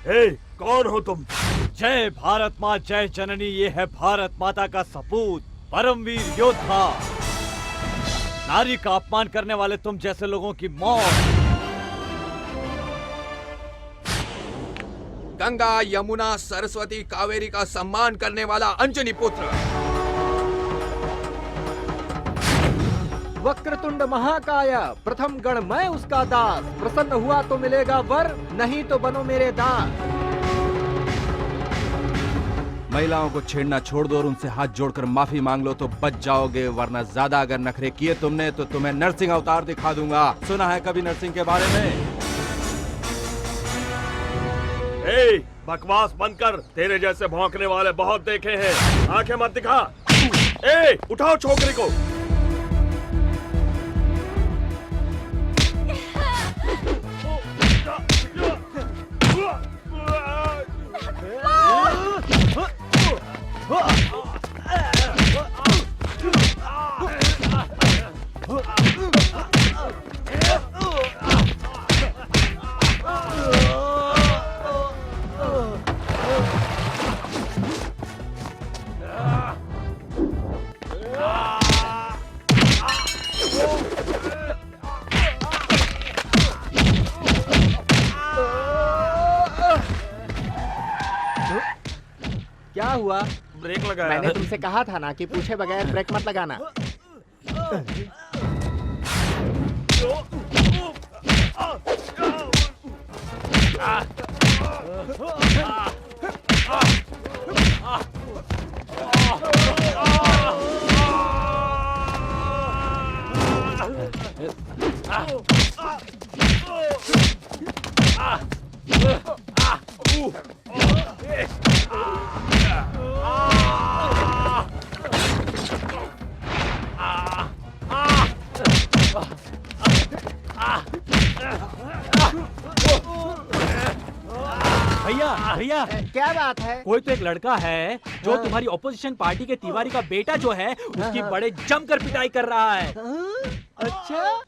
कौन हो तुम? जय भारत माँ जय जननी, ये है भारत माता का सपूत, परमवीर योद्धा। नारी का अपमान करने वाले तुम जैसे लोगों की मौत। गंगा यमुना सरस्वती कावेरी का सम्मान करने वाला अंजनी पुत्र। वक्रतुंड महाकाय प्रथम गण मैं उसका दास, प्रसन्न हुआ तो मिलेगा वर, नहीं तो बनो मेरे दास। महिलाओं को छेड़ना छोड़ दो और उनसे हाथ जोड़कर माफी मांग लो तो बच जाओगे, वरना ज्यादा अगर नखरे किए तुमने तो तुम्हें नरसिंह अवतार दिखा दूंगा। सुना है कभी नरसिंह के बारे में? बकवास बंद कर, तेरे जैसे भौंकने वाले बहुत देखे हैं, आंखें मत दिखा। उठाओ छोकरी को। क्या हुआ? ब्रेक लगाया। मैंने तुमसे कहा था ना कि पूछे बगैर ब्रेक मत लगाना। भैया क्या बात है? कोई तो एक लड़का है जो तुम्हारी ऑपोजिशन पार्टी के तिवारी का बेटा जो है उसकी बड़े जमकर पिटाई कर रहा है। अच्छा,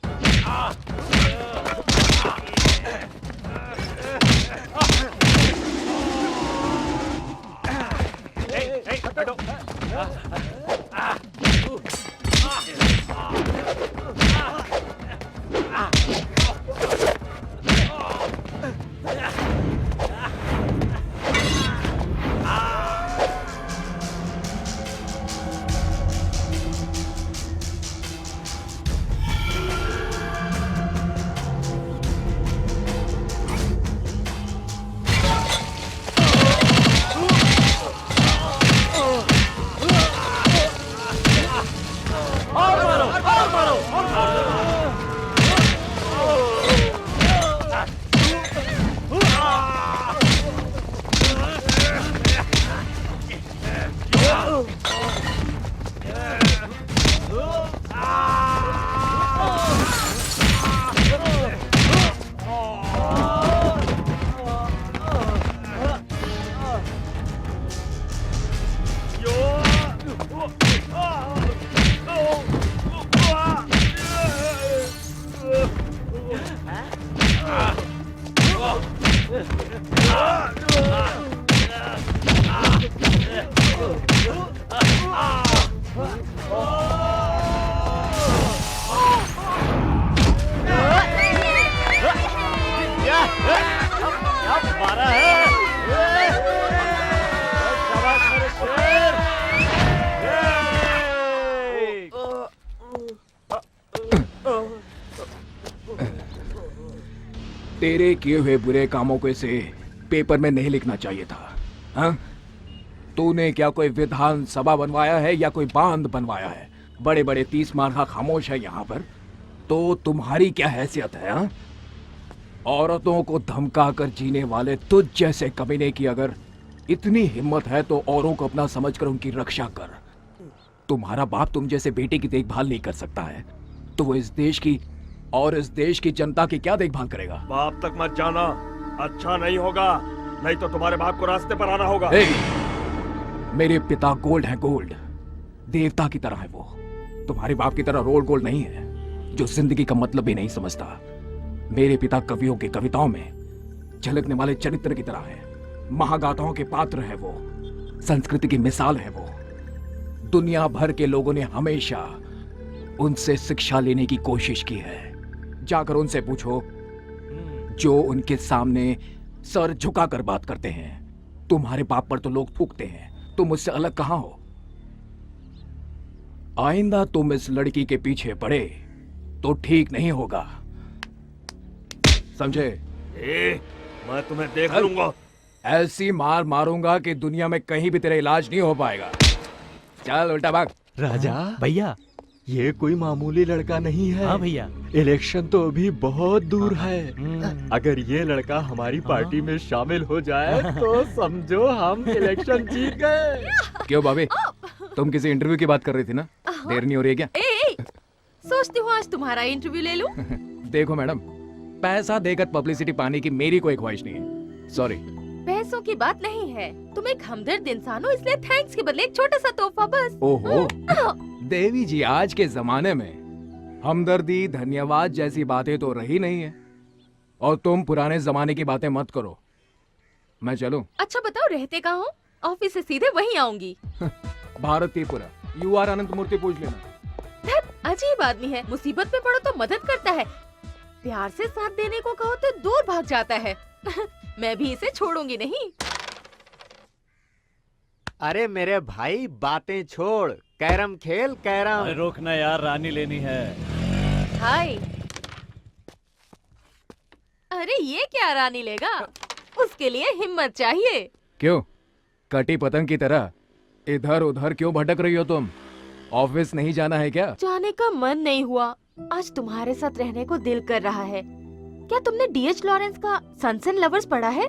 तेरे किए हुए बुरे कामों को इसे पेपर में नहीं लिखना चाहिए था। हाँ, तूने क्या कोई विधान सभा बनवाया है या कोई बांध बनवाया है? बड़े बड़े 30 मार्का खामोश है यहाँ पर, तो तुम्हारी क्या हैसियत है? हाँ, औरतों को धमका कर जीने वाले तुझ जैसे कमीने की अगर इतनी हिम्मत है तो औरों को अपना समझकर उनकी रक्षा कर। तुम्हारा बाप तुम जैसे बेटे की देखभाल नहीं कर सकता है तो वो इस देश की और इस देश की जनता की क्या देखभाल करेगा? बाप तक मत जाना, अच्छा नहीं होगा, नहीं तो तुम्हारे बाप को रास्ते पर आना होगा। मेरे पिता गोल्ड है, गोल्ड देवता की तरह है वो। तुम्हारे बाप की तरह रोल गोल्ड नहीं है जो जिंदगी का मतलब भी नहीं समझता। मेरे पिता कवियों की कविताओं में झलकने वाले चरित्र की तरह है। महागाथाओं के पात्र है वो, संस्कृति की मिसाल है वो। दुनिया भर के लोगों ने हमेशा उनसे शिक्षा लेने की कोशिश की है। जाकर उनसे पूछो जो उनके सामने सर झुकाकर बात करते हैं। तुम्हारे बाप पर तो लोग थूकते हैं, तुम उससे अलग कहां हो? आइंदा तुम इस लड़की के पीछे पड़े तो ठीक नहीं होगा, समझे? मैं तुम्हें देख लूंगा। ऐसी मार मारूंगा कि दुनिया में कहीं भी तेरा इलाज नहीं हो पाएगा। चल उल्टा भाग। राजा भैया, ये कोई मामूली लड़का नहीं है। हाँ भैया। इलेक्शन तो अभी बहुत दूर है। अगर ये लड़का हमारी पार्टी में शामिल हो जाए तो समझो हम इलेक्शन जीत गए। क्यों भाभी, तुम किसी इंटरव्यू की बात कर रही थी ना? देर नहीं हो रही है क्या? सोचती हूँ आज तुम्हारा इंटरव्यू ले लूं। देखो मैडम, पैसा देकर पब्लिसिटी पाने की मेरी कोई ख्वाहिश नहीं है। सॉरी। पैसों की बात नहीं है, तुम एक हमदर्द इंसान हो, इसलिए थैंक्स के बदले एक छोटा सा तोहफा बस। ओहो देवी जी, आज के जमाने में हमदर्दी धन्यवाद जैसी बातें तो रही नहीं है। और तुम पुराने जमाने की बातें मत करो। मैं चलूं? अच्छा बताओ रहते कहाँ हो? ऑफिस से सीधे वहीं आऊंगी। भारतीपुरा, UR अनंत मूर्ति पूछ लेना। अजीब आदमी है, मुसीबत में पड़ो तो मदद करता है, प्यार से साथ देने को कहो तो दूर भाग जाता है। मैं भी इसे छोड़ूंगी नहीं। अरे मेरे भाई, बातें छोड़, कैरम खेल कैरम। अरे रोकना यार, रानी लेनी है। हाय। अरे ये क्या रानी लेगा? उसके लिए हिम्मत चाहिए। क्यों कटी पतंग की तरह इधर उधर क्यों भटक रही हो तुम? ऑफिस नहीं जाना है क्या? जाने का मन नहीं हुआ, आज तुम्हारे साथ रहने को दिल कर रहा है। क्या तुमने DH लॉरेंस का सन्स एंड लवर्स पढ़ा है?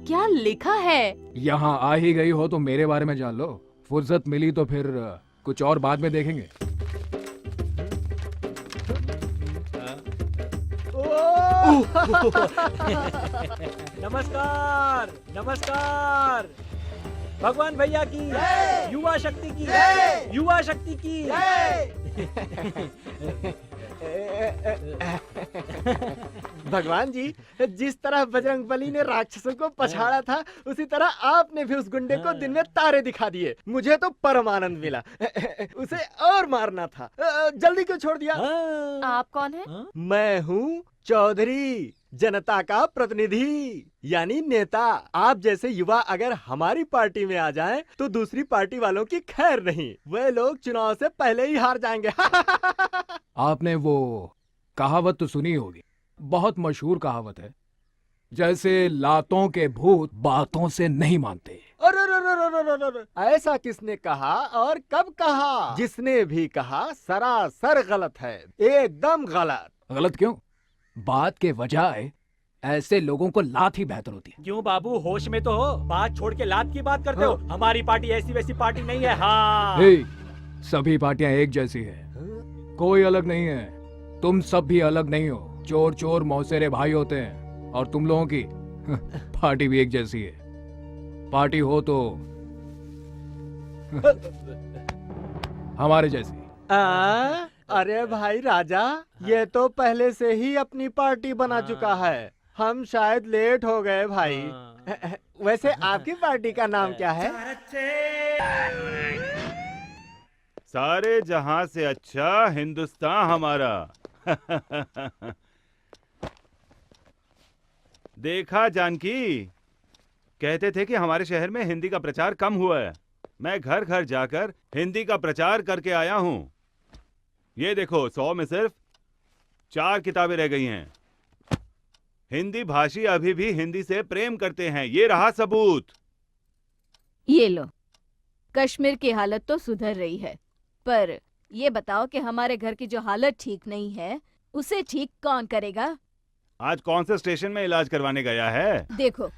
क्या लिखा है? यहाँ आ ही गई हो तो मेरे बारे में जान लो। फुर्सत मिली तो फिर कुछ और बाद में देखेंगे। नमस्कार नमस्कार। भगवान भैया की, युवा शक्ति की, युवा शक्ति की। भगवान जी, जिस तरह बजरंगबली ने राक्षसों को पछाड़ा था, उसी तरह आपने भी उस गुंडे को दिन में तारे दिखा दिए। मुझे तो परम आनंद मिला। उसे और मारना था, जल्दी क्यों छोड़ दिया? आप कौन है? मैं हूँ चौधरी, जनता का प्रतिनिधि यानी नेता। आप जैसे युवा अगर हमारी पार्टी में आ जाएं, तो दूसरी पार्टी वालों की खैर नहीं, वे लोग चुनाव से पहले ही हार जाएंगे। आपने वो कहावत तो सुनी होगी, बहुत मशहूर कहावत है, जैसे लातों के भूत बातों से नहीं मानते। अरे ऐसा किसने कहा और कब कहा? जिसने भी कहा सरासर गलत है, एकदम गलत। गलत क्यों? बात के बजाय ऐसे लोगों को लात ही बेहतर होती है। क्यों बाबू, होश में तो हो, बात छोड़ के लात की बात करते हो। हमारी पार्टी ऐसी वैसी पार्टी नहीं है। हाँ। सभी पार्टियां एक जैसी है, कोई अलग नहीं है। तुम सब भी अलग नहीं हो, चोर चोर मौसेरे भाई होते हैं। और तुम लोगों की पार्टी भी एक जैसी है। पार्टी हो तो हमारे जैसी। अरे भाई राजा, ये तो पहले से ही अपनी पार्टी बना चुका है। हम शायद लेट हो गए भाई। वैसे आपकी पार्टी का नाम क्या है? सारे जहां से अच्छा हिंदुस्तान हमारा। देखा जानकी, कहते थे कि हमारे शहर में हिंदी का प्रचार कम हुआ है। मैं घर घर जाकर हिंदी का प्रचार करके आया हूं। ये देखो, 100 में सिर्फ 4 किताबें रह गई हैं। हिंदी भाषी अभी भी हिंदी से प्रेम करते हैं, ये रहा सबूत। ये लो, कश्मीर की हालत तो सुधर रही है, पर ये बताओ कि हमारे घर की जो हालत ठीक नहीं है, उसे ठीक कौन करेगा? आज कौन से स्टेशन में इलाज करवाने गया है? देखो,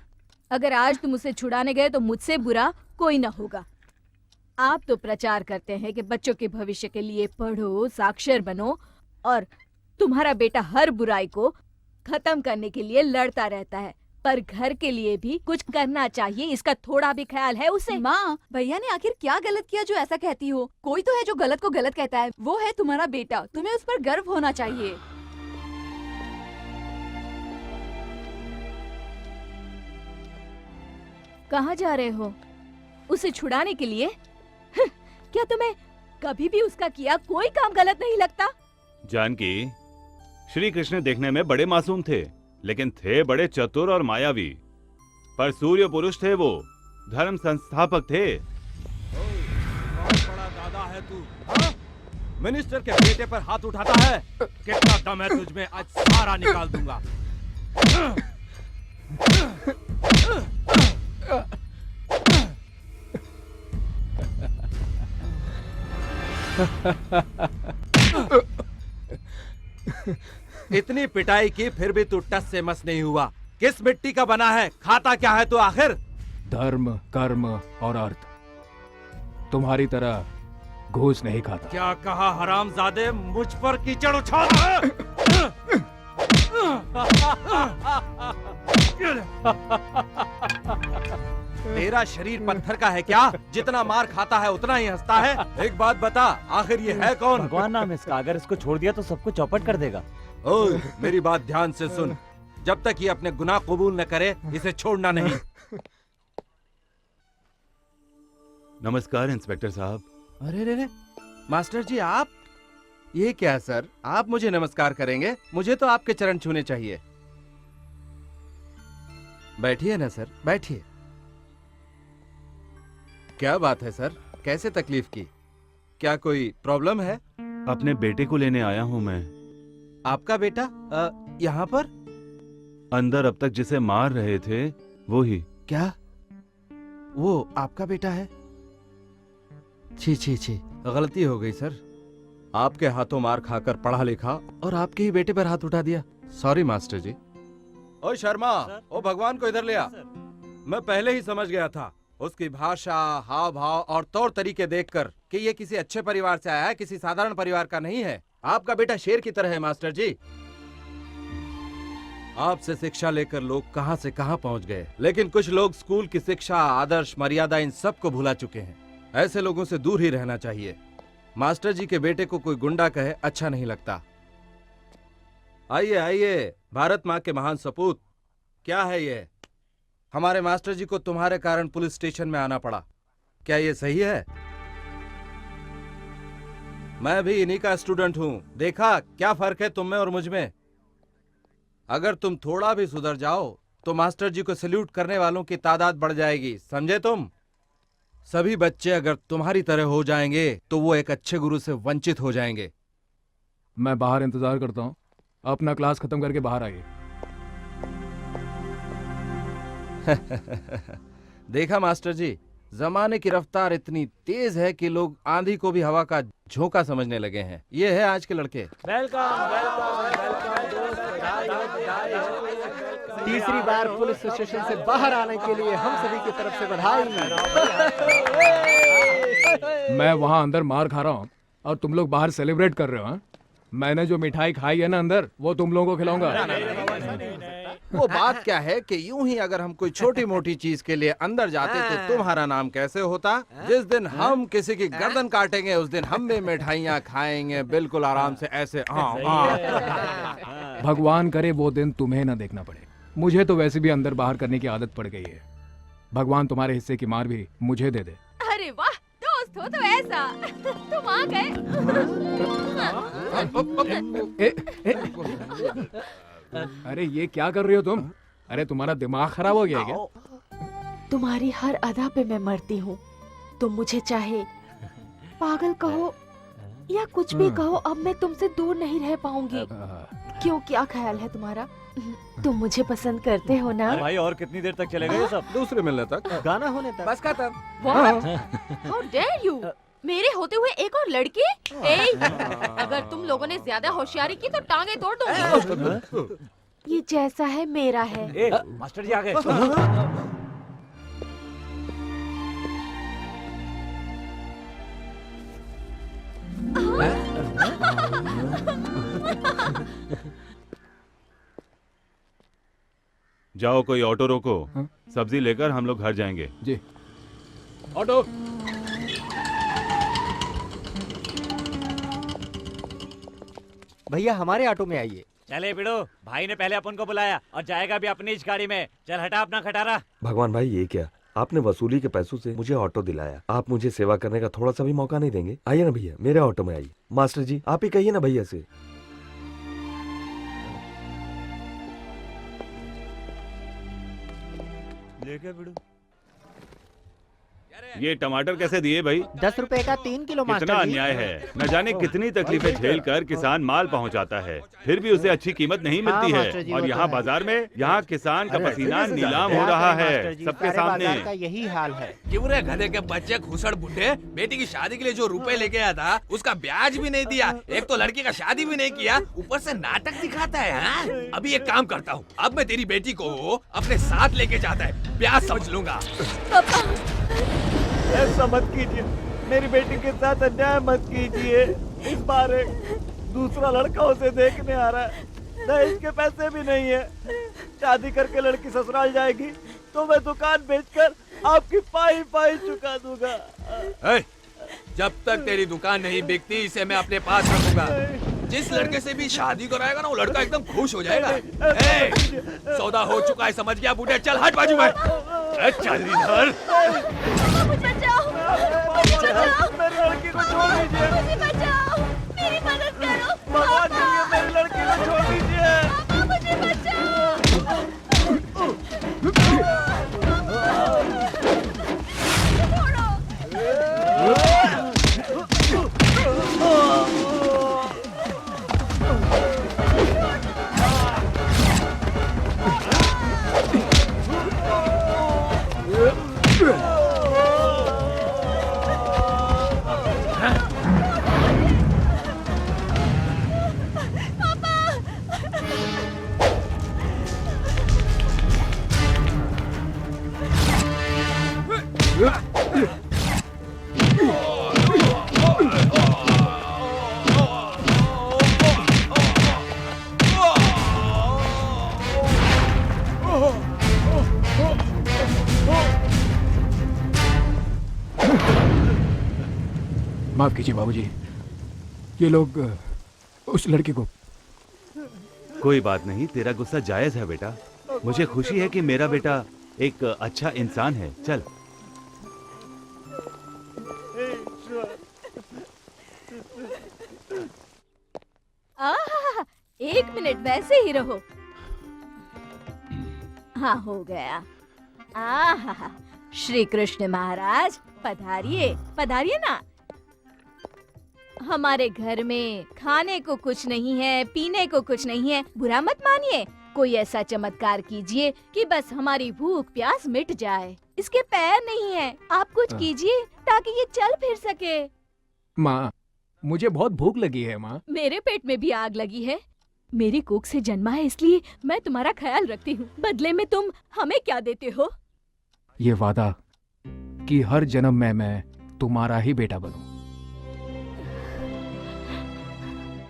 अगर आज तुम उसे छुड़ाने गए तो मुझसे बुरा कोई ना होगा। आप तो प्रचार करते हैं कि बच्चों के भविष्य के लिए पढ़ो, साक्षर बनो, और तुम्हारा बेटा हर बुराई को खत्म करने के लिए लड़ता रहता है। पर घर के लिए भी कुछ करना चाहिए, इसका थोड़ा भी ख्याल है उसे? माँ, भैया ने आखिर क्या गलत किया जो ऐसा कहती हो? कोई तो है जो गलत को गलत कहता है, वो है तुम्हारा बेटा। तुम्हें उस पर गर्व होना चाहिए। कहाँ जा रहे हो? उसे छुड़ाने के लिए? क्या तुम्हें कभी भी उसका किया कोई काम गलत नहीं लगता? जानकी, श्री कृष्ण देखने में बड़े मासूम थे, लेकिन थे बड़े चतुर और मायावी। पर सूर्य पुरुष थे वो, धर्म संस्थापक थे। बहुत बड़ा दादा है तू, हाँ? मिनिस्टर के बेटे पर हाथ उठाता है? कितना दम है तुझ में, आज सारा निकाल दूंगा। इतनी पिटाई की फिर भी तू टस से मस नहीं हुआ। किस मिट्टी का बना है? खाता क्या है तू आखिर? धर्म, कर्म और अर्थ। तुम्हारी तरह घूस नहीं खाता। क्या कहा हरामजादे? मुझ पर कीचड़ उछाल है? तेरा शरीर पत्थर का है क्या? जितना मार खाता है उतना ही हंसता है। एक बात बता, आखिर ये है कौन? भगवान नाम इसका, अगर इसको छोड़ दिया तो सबको चौपट कर देगा। ओए, मेरी बात ध्यान से सुन। जब तक ये अपने गुनाह कबूल न करे, इसे छोड़ना नहीं। नमस्कार इंस्पेक्टर साहब। अरे रे रे, मास्टर जी आप? ये क्या सर, आप मुझे नमस्कार करेंगे? मुझे तो आपके चरण छूने चाहिए। बैठिए ना सर, बैठिए। क्या बात है सर, कैसे तकलीफ की? क्या कोई प्रॉब्लम है? अपने बेटे को लेने आया हूँ मैं। आपका बेटा यहाँ पर? अंदर अब तक जिसे मार रहे थे वो ही। क्या वो आपका बेटा है? छी छी छी, गलती हो गई सर। आपके हाथों मार खाकर पढ़ा लिखा और आपके ही बेटे पर हाथ उठा दिया। सॉरी मास्टर जी। ओ शर्मा, ओ भगवान को इधर ले आ। मैं पहले ही समझ गया था, उसकी भाषा, हाव भाव और तौर तरीके देखकर कि ये किसी अच्छे परिवार से आया है, किसी साधारण परिवार का नहीं है। आपका बेटा शेर की तरह है मास्टर जी। आपसे शिक्षा लेकर लोग कहां से कहां पहुंच गए, लेकिन कुछ लोग स्कूल की शिक्षा, आदर्श, मर्यादा इन सब को भुला चुके हैं। ऐसे लोगों से दूर ही रहना चाहिए। मास्टर जी के बेटे को कोई गुंडा कहे अच्छा नहीं लगता। आइए आइए, भारत माँ के महान सपूत। क्या है ये? हमारे मास्टर जी को तुम्हारे कारण पुलिस स्टेशन में आना पड़ा। क्या ये सही है? मैं भी इन्हीं का स्टूडेंट हूं। देखा क्या फर्क है तुम में और मुझ में? अगर तुम थोड़ा भी सुधर जाओ तो मास्टर जी को सैल्यूट करने वालों की तादाद बढ़ जाएगी, समझे तुम? सभी बच्चे अगर तुम्हारी तरह हो जाएंगे तो वो एक अच्छे गुरु से वंचित हो जाएंगे। मैं बाहर इंतजार करता हूँ, अपना क्लास खत्म करके बाहर आइए। देखा मास्टर जी, जमाने की रफ्तार इतनी तेज है कि लोग आंधी को भी हवा का झोंका समझने लगे हैं। ये है आज के लड़के। वेलकम वेलकम वेलकम दोस्त, बधाई हो, बधाई हो। तीसरी बार पुलिस स्टेशन से बाहर आने के लिए हम सभी की तरफ से बधाई। मैं वहाँ अंदर मार खा रहा हूँ और तुम लोग बाहर सेलिब्रेट कर रहे हो। हाँ? मैंने जो मिठाई खाई है ना अंदर, वो तुम लोगों को खिलाऊंगा। वो बात क्या है कि यूं ही अगर हम कोई छोटी मोटी चीज के लिए अंदर जाते तो तुम्हारा नाम कैसे होता? जिस दिन हम किसी की गर्दन काटेंगे उस दिन हम भी मिठाइयाँ खाएंगे, बिल्कुल आराम से ऐसे। भगवान करे वो दिन तुम्हें ना देखना पड़े। मुझे तो वैसे भी अंदर बाहर करने की आदत पड़ गई है। भगवान तुम्हारे हिस्से की मार भी मुझे दे दे। अरे वाह, दोस्त हो तो ऐसा। तुम आ गए। अरे ये क्या कर रही हो तुम? अरे तुम्हारा दिमाग खराब हो गया है क्या? तुम्हारी हर अदा पे मैं मरती हूँ। तुम मुझे चाहे पागल कहो या कुछ भी कहो, अब मैं तुमसे दूर नहीं रह पाऊंगी। क्यों, क्या ख्याल है तुम्हारा? तुम मुझे पसंद करते हो ना? भाई और कितनी देर तक चलेगा ये सब? दूसरे मिलने तक, गाना होने तक। बस खत्म। हाउ डेयर यू, मेरे होते हुए एक और लड़की? अगर तुम लोगों ने ज्यादा होशियारी की तो टांगे तोड़ दूंगी। ये जैसा है मेरा है। मास्टर जी आ गए। जाओ कोई ऑटो रोको, सब्जी लेकर हम लोग घर जाएंगे। जी। ऑटो। भैया हमारे ऑटो में आइए। चले बिड़ो, भाई ने पहले अपन को बुलाया और जाएगा भी अपनी इस गाड़ी में। चल हटा अपना खटारा। भगवान भाई ये क्या, आपने वसूली के पैसों से मुझे ऑटो दिलाया, आप मुझे सेवा करने का थोड़ा सा भी मौका नहीं देंगे? आइए ना भैया, मेरे ऑटो में आइए। मास्टर जी आप ही कहिए ना भैया से। लेके बिड़ू। ये टमाटर कैसे दिए भाई? 10 रुपए का 3 किलो कितना मास्टर जी। अन्याय है। न जाने कितनी तकलीफें झेल कर किसान माल पहुंचाता है, फिर भी उसे अच्छी कीमत नहीं मिलती मास्टर है। जी, और वो यहाँ तो है। बाजार में यहाँ किसान का अरे, पसीना ऐसे नीलाम जाते हो रहा मास्टर है जी, सबके सारे बाजार का सामने। यही हाल है। क्यों रे गधे के बच्चे घुसड़ बुड्ढे, बेटी की शादी के लिए जो रुपए लेके आया था उसका ब्याज भी नहीं दिया, एक तो लड़की का शादी भी नहीं किया, ऊपर से नाटक दिखाता है। हाँ? अभी एक काम करता हूँ, अब मैं तेरी बेटी को अपने साथ लेके जाता है, ब्याज समझ लूंगा। ऐसा मत कीजिए, मेरी बेटी के साथ अन्याय मत कीजिए। इस बार एक दूसरा लड़का उसे देखने आ रहा है, दहेज के पैसे भी नहीं है। शादी करके लड़की ससुराल जाएगी तो मैं दुकान बेचकर आपकी पाई पाई चुका दूंगा। ए, जब तक तेरी दुकान नहीं बिकती इसे मैं अपने पास रखूंगा। जिस लड़के से भी शादी कराएगा ना वो लड़का एकदम खुश हो जाएगा। ए, सौदा हो चुका है समझ गया बूढ़े, चल हट बाजू में। चल इधर। मुझे बचाओ, मुझे बचाओ, मेरी लड़की को छोड़ दीजिए, मुझे बचाओ, मेरी मदद करो। भगवान के लिए मेरी लड़की को छोड़ दीजिए। पापा मुझे बचाओ। माफ कीजिए बाबूजी, ये लोग उस लड़के को। कोई बात नहीं, तेरा गुस्सा जायज है बेटा। मुझे खुशी है कि मेरा बेटा एक अच्छा इंसान है। चल आहा, 1 मिनट वैसे ही रहो। हाँ हो गया। आहा, श्री कृष्ण महाराज पधारिए, पधारिए ना। हमारे घर में खाने को कुछ नहीं है, पीने को कुछ नहीं है, बुरा मत मानिए। कोई ऐसा चमत्कार कीजिए कि बस हमारी भूख प्यास मिट जाए। इसके पैर नहीं है, आप कुछ कीजिए ताकि ये चल फिर सके। माँ, मुझे बहुत भूख लगी है माँ। मेरे पेट में भी आग लगी है। मेरी कोख से जन्मा है इसलिए मैं तुम्हारा ख्याल रखती हूँ। बदले में तुम हमें क्या देते हो? ये वादा कि हर जन्म में मैं तुम्हारा ही बेटा बनूं।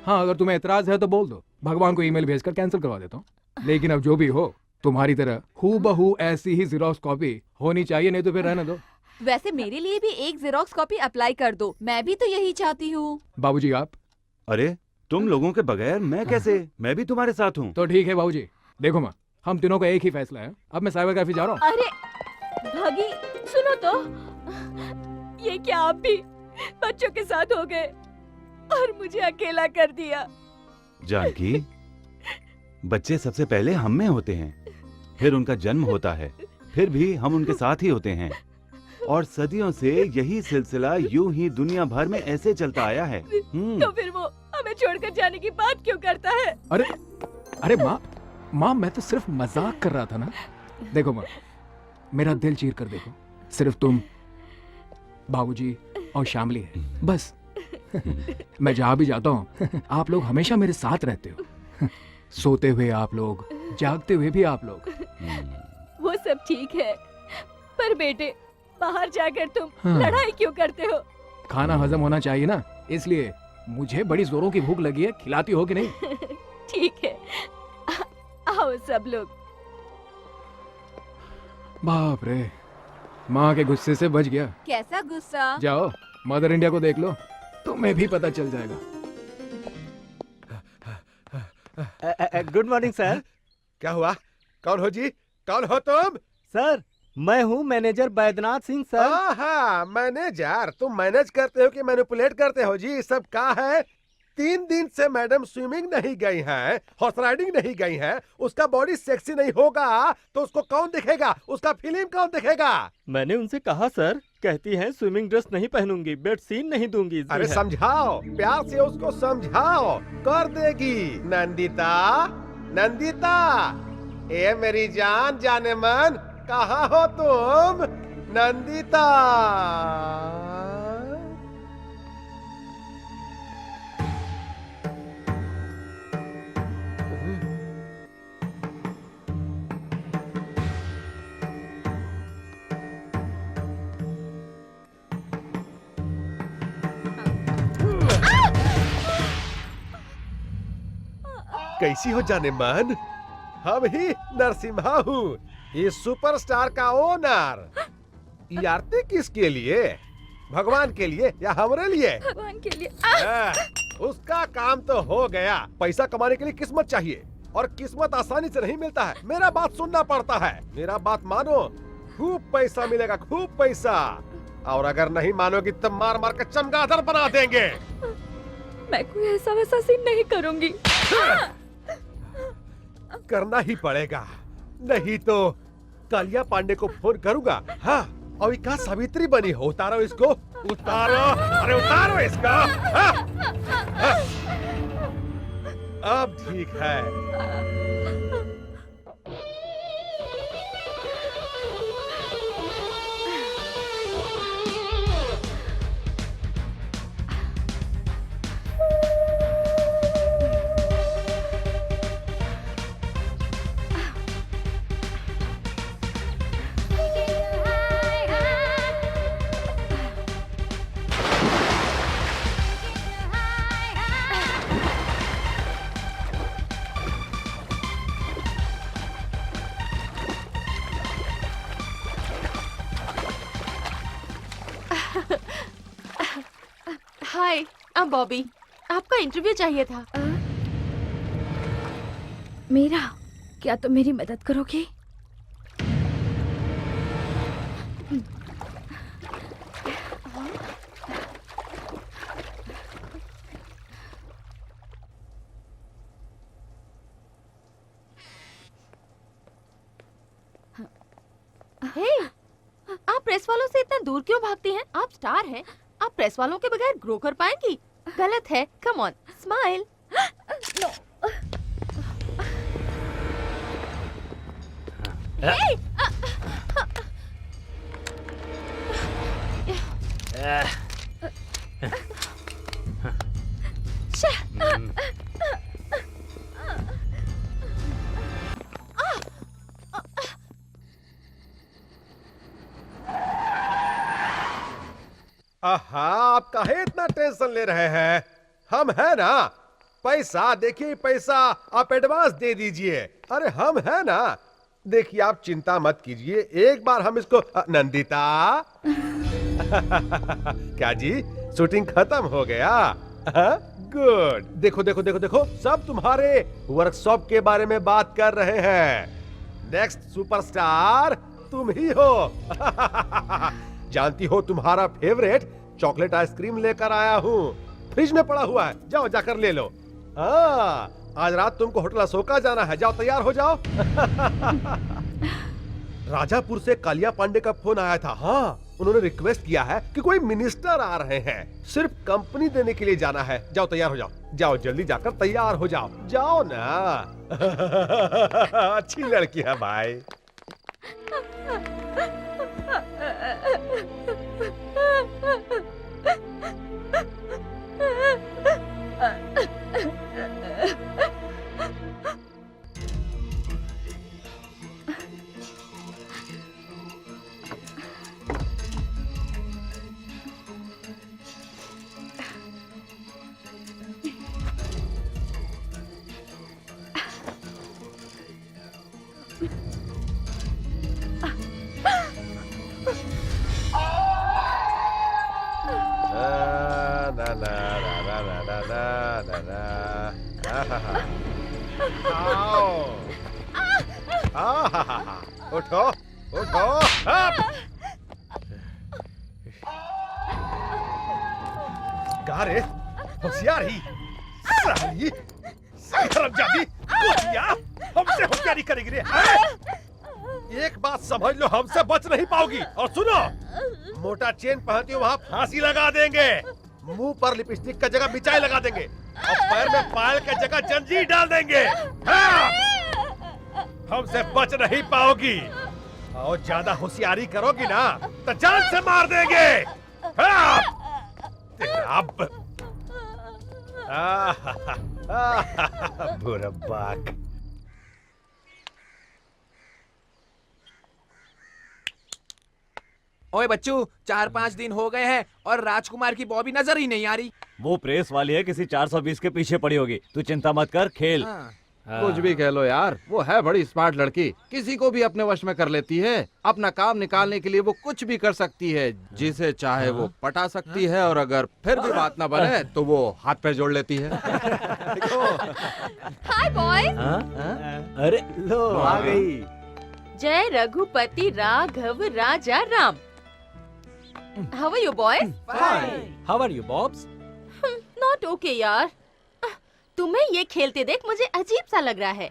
हाँ, अगर तुम्हें एतराज है तो बोल दो, भगवान को ईमेल भेजकर कैंसिल करवा देता हूँ। लेकिन अब जो भी हो, तुम्हारी तरह हूबहू ऐसी ही ज़ेरॉक्स कॉपी होनी चाहिए, नहीं तो फिर रहने दो। वैसे मेरे लिए भी एक जेरोक्स कॉपी अप्लाई कर दो, मैं भी तो यही चाहती हूँ। बाबूजी आप? अरे तुम लोगों के बगैर मैं कैसे? मैं भी तुम्हारे साथ हूँ। तो ठीक है बाबूजी। देखो माँ, हम तीनों का एक ही फैसला है। अब मैं साइबर कैफे जा रहा हूँ। अरे भागी, सुनो तो, ये क्या आप भी बच्चों के साथ हो गए और मुझे अकेला कर दिया? जानकी, बच्चे सबसे पहले हम में होते हैं, फिर उनका जन्म होता है, फिर भी हम उनके साथ ही होते हैं। और सदियों से यही सिलसिला यूं ही दुनिया भर में ऐसे चलता आया है। तो फिर वो हमें छोड़कर जाने की बात क्यों करता है? अरे माँ, मैं तो सिर्फ मजाक कर रहा था ना। देखो माँ, मेरा दिल चीर कर देखो, सिर्फ तुम, बाबूजी और शामली है, बस। मैं जहाँ भी जाता हूँ आप लोग हमेशा मेरे साथ रहते हो। सोते हुए आप लोग, जागते हुए भी आप लोग। वो सब ठीक है, पर बेटे बाहर जाकर तुम हाँ। लड़ाई क्यों करते हो? खाना हजम होना चाहिए ना, इसलिए। मुझे बड़ी जोरों की भूख लगी है, खिलाती हो कि नहीं? ठीक है, आओ सब लोग। बाप रे, माँ के गुस्से से बच गया। कैसा गुस्सा? जाओ मदर इंडिया को देख लो, तुम्हें भी पता चल जाएगा। Good morning sir. क्या हुआ? कौन हो जी? कौन हो तुम? सर, मैं हूँ मैनेजर बैद्यनाथ सिंह सर। हाँ मैनेजर, तुम मैनेज करते हो कि मैनिपुलेट करते हो जी? सब क्या है? 3 दिन से मैडम स्विमिंग नहीं गई हैं, हॉर्स राइडिंग नहीं गई हैं, उसका बॉडी सेक्सी नहीं होगा तो उसको कौन देखेगा? उसका फिल्म कौन देखेगा? मैंने उनसे कहा सर, कहती हैं स्विमिंग ड्रेस नहीं पहनूंगी, बेड सीन नहीं दूंगी। अरे समझाओ, प्यार से उसको समझाओ, कर देगी। नंदिता, नंदिता, ए मेरी जान जाने मन, कहाँ हो तुम? नंदिता। कैसी हो जाने मन? हम ही नरसिम्हा हूँ, इस सुपरस्टार का ओनर। ये आरती किसके लिए? भगवान के लिए या हमरे लिए? भगवान के लिए। उसका काम तो हो गया। पैसा कमाने के लिए किस्मत चाहिए, और किस्मत आसानी से नहीं मिलता है। मेरा बात सुनना पड़ता है। मेरा बात मानो, खूब पैसा मिलेगा, खूब पैसा। और अगर नहीं मानोगी तो मार मार के चमगादड़ बना देंगे। मैं कोई ऐसा वैसा सीन नहीं करूंगी। करना ही पड़ेगा, नहीं तो कालिया पांडे को फोन करूंगा। हाँ, और क्या सावित्री बनी हो? उतारो इसको, उतारो, अरे उतारो इसको। हाँ? हाँ? अब ठीक है। हाय, आई एम बॉबी। आपका इंटरव्यू चाहिए था। मेरा? क्या तुम मेरी मदद करोगे? हे, आप प्रेस वालों से इतना दूर क्यों भागती हैं? आप स्टार हैं, आप प्रेस वालों के बगैर ग्रो कर पाएंगी? गलत है। Come on, smile. नो। आहा, आप काहे इतना टेंशन ले रहे हैं? हम है ना। पैसा देखिए, पैसा आप एडवांस दे दीजिए। अरे हम है ना। देखिए, आप चिंता मत कीजिए, एक बार हम इसको नंदिता। क्या जी, शूटिंग खत्म हो गया? गुड। देखो देखो देखो देखो, सब तुम्हारे वर्कशॉप के बारे में बात कर रहे हैं। नेक्स्ट सुपरस्टार तुम ही हो। जानती हो, तुम्हारा फेवरेट चॉकलेट आइसक्रीम लेकर आया हूँ। फ्रिज में पड़ा हुआ है, जाओ जाकर ले लो। हाँ, आज रात तुमको होटल अशोका जाना है, जाओ तैयार हो जाओ। राजापुर से कालिया पांडे का फोन आया था। हाँ, उन्होंने रिक्वेस्ट किया है कि कोई मिनिस्टर आ रहे हैं, सिर्फ कंपनी देने के लिए जाना है। जाओ तैयार हो जाओ, जाओ जल्दी जाकर तैयार हो जाओ, जाओ ना। अच्छी लड़की है भाई। उठो उठो अप। कहाँ रे होशियारी साली हरामजादी कुतिया हमसे होशियारी करेगी रे हाँ? एक बात समझ लो हमसे बच नहीं पाओगी और सुनो मोटा चेन पहनती हो वहाँ फांसी लगा देंगे मुंह पर लिपस्टिक का जगह मिचाई लगा देंगे और पैर में पायल का जगह जंजीर डाल देंगे हाँ? हमसे बच नहीं पाओगी और ज्यादा होशियारी करोगी ना तो जान से मार देंगे हाँ? तेरा अब बुरब्बाक ओए बच्चू 4-5 दिन हो गए हैं और राजकुमार की बॉबी नजर ही नहीं आ रही। वो प्रेस वाली है, किसी 420 के पीछे पड़ी होगी। तू चिंता मत कर, खेल। हाँ। कुछ भी कह लो यार, वो है बड़ी स्मार्ट लड़की, किसी को भी अपने वश में कर लेती है। अपना काम निकालने के लिए वो कुछ भी कर सकती है, जिसे चाहे वो पटा सकती है, और अगर फिर भी बात ना बने तो वो हाथ पे जोड़ लेती है। Hi boys. अरे लो आ गई। जय Raghupati Raghav Raja Ram. How are you boys? How are you bobs? Not okay यार। तुम्हें ये खेलते देख मुझे अजीब सा लग रहा है।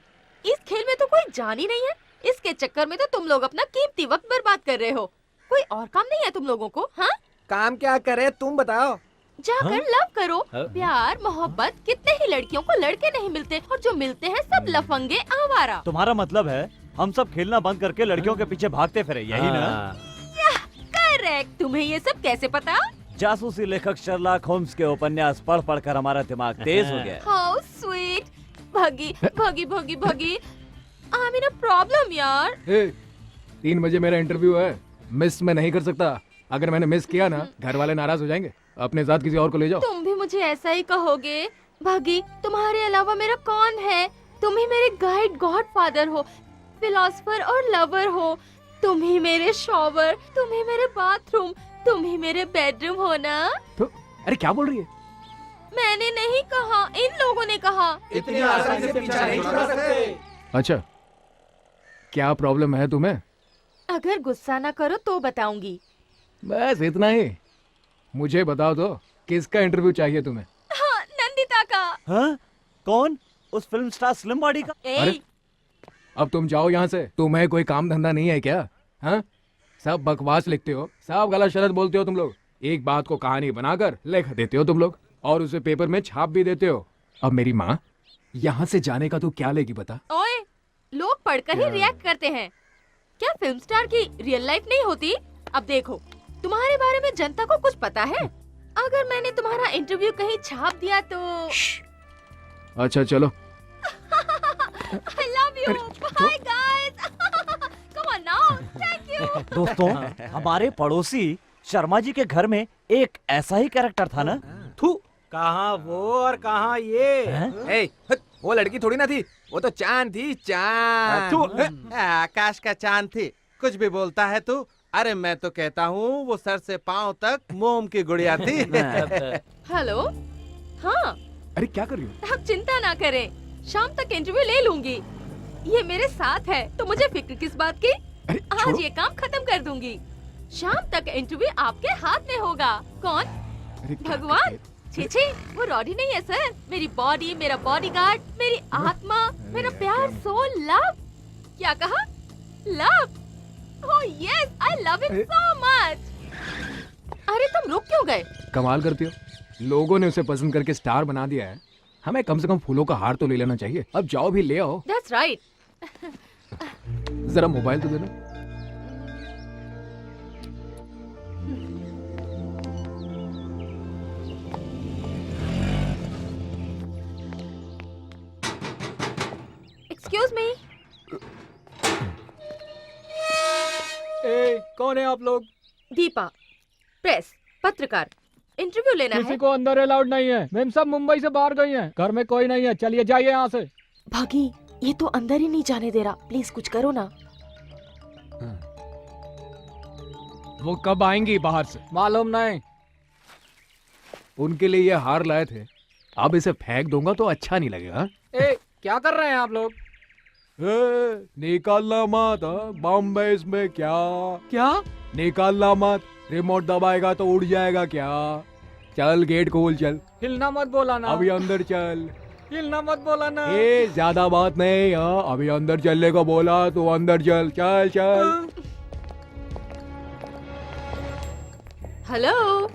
इस खेल में तो कोई जान ही नहीं है। इसके चक्कर में तो तुम लोग अपना कीमती वक्त बर्बाद कर रहे हो। कोई और काम नहीं है तुम लोगों को? हाँ, काम क्या करे तुम बताओ। जाकर लव करो। प्यार मोहब्बत, कितने ही लड़कियों को लड़के नहीं मिलते और जो मिलते हैं सब लफंगे आवारा। तुम्हारा मतलब है हम सब खेलना बंद करके लड़कियों के पीछे भागते फिरे, यही ना? करेक्ट। तुम्हें ये सब कैसे पता? जासूसी लेखक शर्लॉक होम्स के उपन्यास पढ़ पढ़ कर हमारा दिमाग तेज हो गया। How sweet. भगी भगी भगी भगी। I am in a problem यार। 3 बजे मेरा इंटरव्यू है, मिस मैं नहीं कर सकता। अगर मैंने मिस किया ना, घर वाले नाराज हो जाएंगे। अपने साथ किसी और को ले जाओ। तुम भी मुझे ऐसा ही कहोगे? भगी, तुम्हारे अलावा मेरा कौन है? तुम ही मेरे गाइड गॉडफादर हो, फिलोसोफर और लवर हो। तुम ही मेरे शॉवर, तुम ही मेरे बाथरूम, तुम ही मेरे बेडरूम हो ना? तो अरे क्या बोल रही है? मैंने नहीं कहा, इन लोगों ने कहा। इतनी आसानी से पीछा नहीं छुड़ा सकते। अच्छा, क्या प्रॉब्लम है तुम्हें? अगर गुस्सा ना करो तो बताऊंगी। बस इतना ही। मुझे बताओ तो, किसका इंटरव्यू चाहिए तुम्हें? हाँ, नंदिता का। हाँ? कौन? उस फिल्म स्टार स्लिम बॉडी का? अरे अब तुम जाओ यहाँ से। तुम्हें कोई काम धंधा नहीं है क्या? हाँ, सब बकवास लिखते हो, सब गलत शरत बोलते हो तुम लोग। एक बात को कहानी बनाकर लिख देते हो तुम लोग और उसे पेपर में छाप भी देते हो। अब मेरी माँ यहाँ से जाने का तू क्या लेगी बता? ओए, लोग पढ़कर ही रिएक्ट करते हैं। क्या फिल्म स्टार की रियल लाइफ नहीं होती? अब देखो, तुम्हारे बारे में जनता को कुछ पता है? अगर मैंने तुम्हारा इंटरव्यू कहीं छाप दिया तो। अच्छा चलो। I love you. Bye guys. Come on now. Thank you. दोस्तों, हमारे पड़ोसी शर्मा जी के घर में एक ऐसा ही कैरेक्टर था ना? थू, कहाँ वो और कहाँ ये? ए, वो लड़की थोड़ी ना थी, वो तो चांद थी, चांद। आकाश का चांद थी। कुछ भी बोलता है तू। अरे मैं तो कहता हूँ वो सर से पांव तक मोम की गुड़िया थी। हेलो। हाँ, अरे क्या कर रही हो? आप चिंता ना करें, शाम तक इंटरव्यू ले लूंगी। ये मेरे साथ है तो मुझे फिक्र किस बात की? आज ये काम खत्म कर दूंगी। शाम तक इंटरव्यू आपके हाथ में होगा। कौन? भगवान। छी छी, वो रॉडी नहीं है सर। मेरी बॉडी, मेरा बॉडीगार्ड, मेरी आत्मा, मेरा प्यार, सोल, लव। क्या कहा? Love. Oh yes, I love it so much. अरे तुम रुक क्यों गए? कमाल करती हो। लोगों ने उसे पसंद करके स्टार बना दिया है, हमें कम से कम फूलों का हार तो ले लेना चाहिए। अब जाओ भी ले आओ। That's right. जरा मोबाइल तो देना। Excuse me. कौन है आप लोग? दीपा, प्रेस, पत्रकार। इंटरव्यू लेना किसी है। को अंदर अलाउड नहीं है। मैम सब मुंबई से बाहर गई हैं। घर में कोई नहीं है। चलिए जाइए यहाँ से। भागी, ये तो अंदर ही नहीं जाने दे रहा। प्लीज कुछ करो ना। वो कब आएंगी बाहर से? मालूम नहीं। उनके लिए ये हार लाए थे, अब इसे फेंक दूंगा तो अच्छा नहीं लगेगा। ए, क्या कर रहे हैं आप लोग? निकालना मत, बॉम्बे इसमें क्या क्या? निकालना मत, रिमोट दबाएगा तो उड़ जाएगा क्या? चल गेट खोल चल, हिलना मत बोला ना। अभी अंदर चल। हिलना मत बोला ना। ए ज्यादा बात नहीं, हाँ अभी अंदर चलने को बोला तो अंदर चल, चल चल। Hello,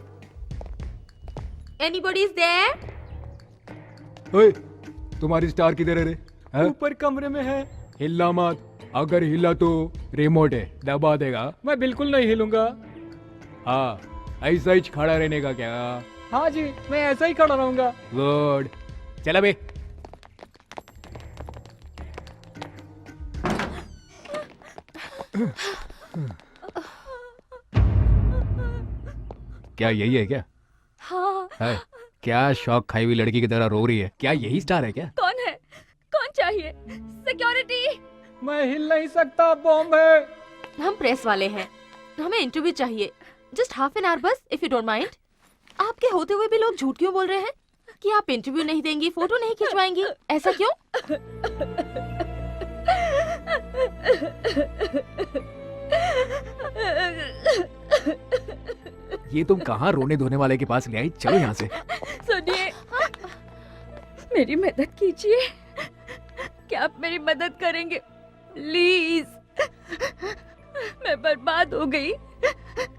anybody is there? ओए, तुम्हारी स्टार किधर है रे? हैं? ऊपर कमरे में है। हिलना मत, अगर हिला तो रिमोट है, दबा देगा। मैं बिल्कुल नहीं हिलूंगा। हाँ, ऐसा ही खड़ा रहने का क्या? हाँ जी, मैं ऐसा ही खड़ा रहूंगा। गुड, चल बे। क्या यही है क्या? हाँ। है? क्या शौक खाई हुई लड़की की तरह रो रही है? क्या यही स्टार है क्या? कौन है? कौन चाहिए? सिक्योरिटी। मैं हिल नहीं सकता, बॉम्ब है। हम प्रेस वाले हैं, हमें इंटरव्यू चाहिए। जस्ट हाफ एन आवर बस, इफ यू डोंट माइंड। आपके होते हुए भी लोग झूठ क्यों बोल रहे हैं कि आप इंटरव्यू नहीं देंगी, फोटो नहीं खिंचवाएंगी? ऐसा क्यों? ये तुम कहाँ रोने धोने वाले के पास ले आई? चलो यहाँ से। सुनिए, मेरी मदद कीजिए। क्या आप मेरी मदद करेंगे प्लीज? मैं बर्बाद हो गई।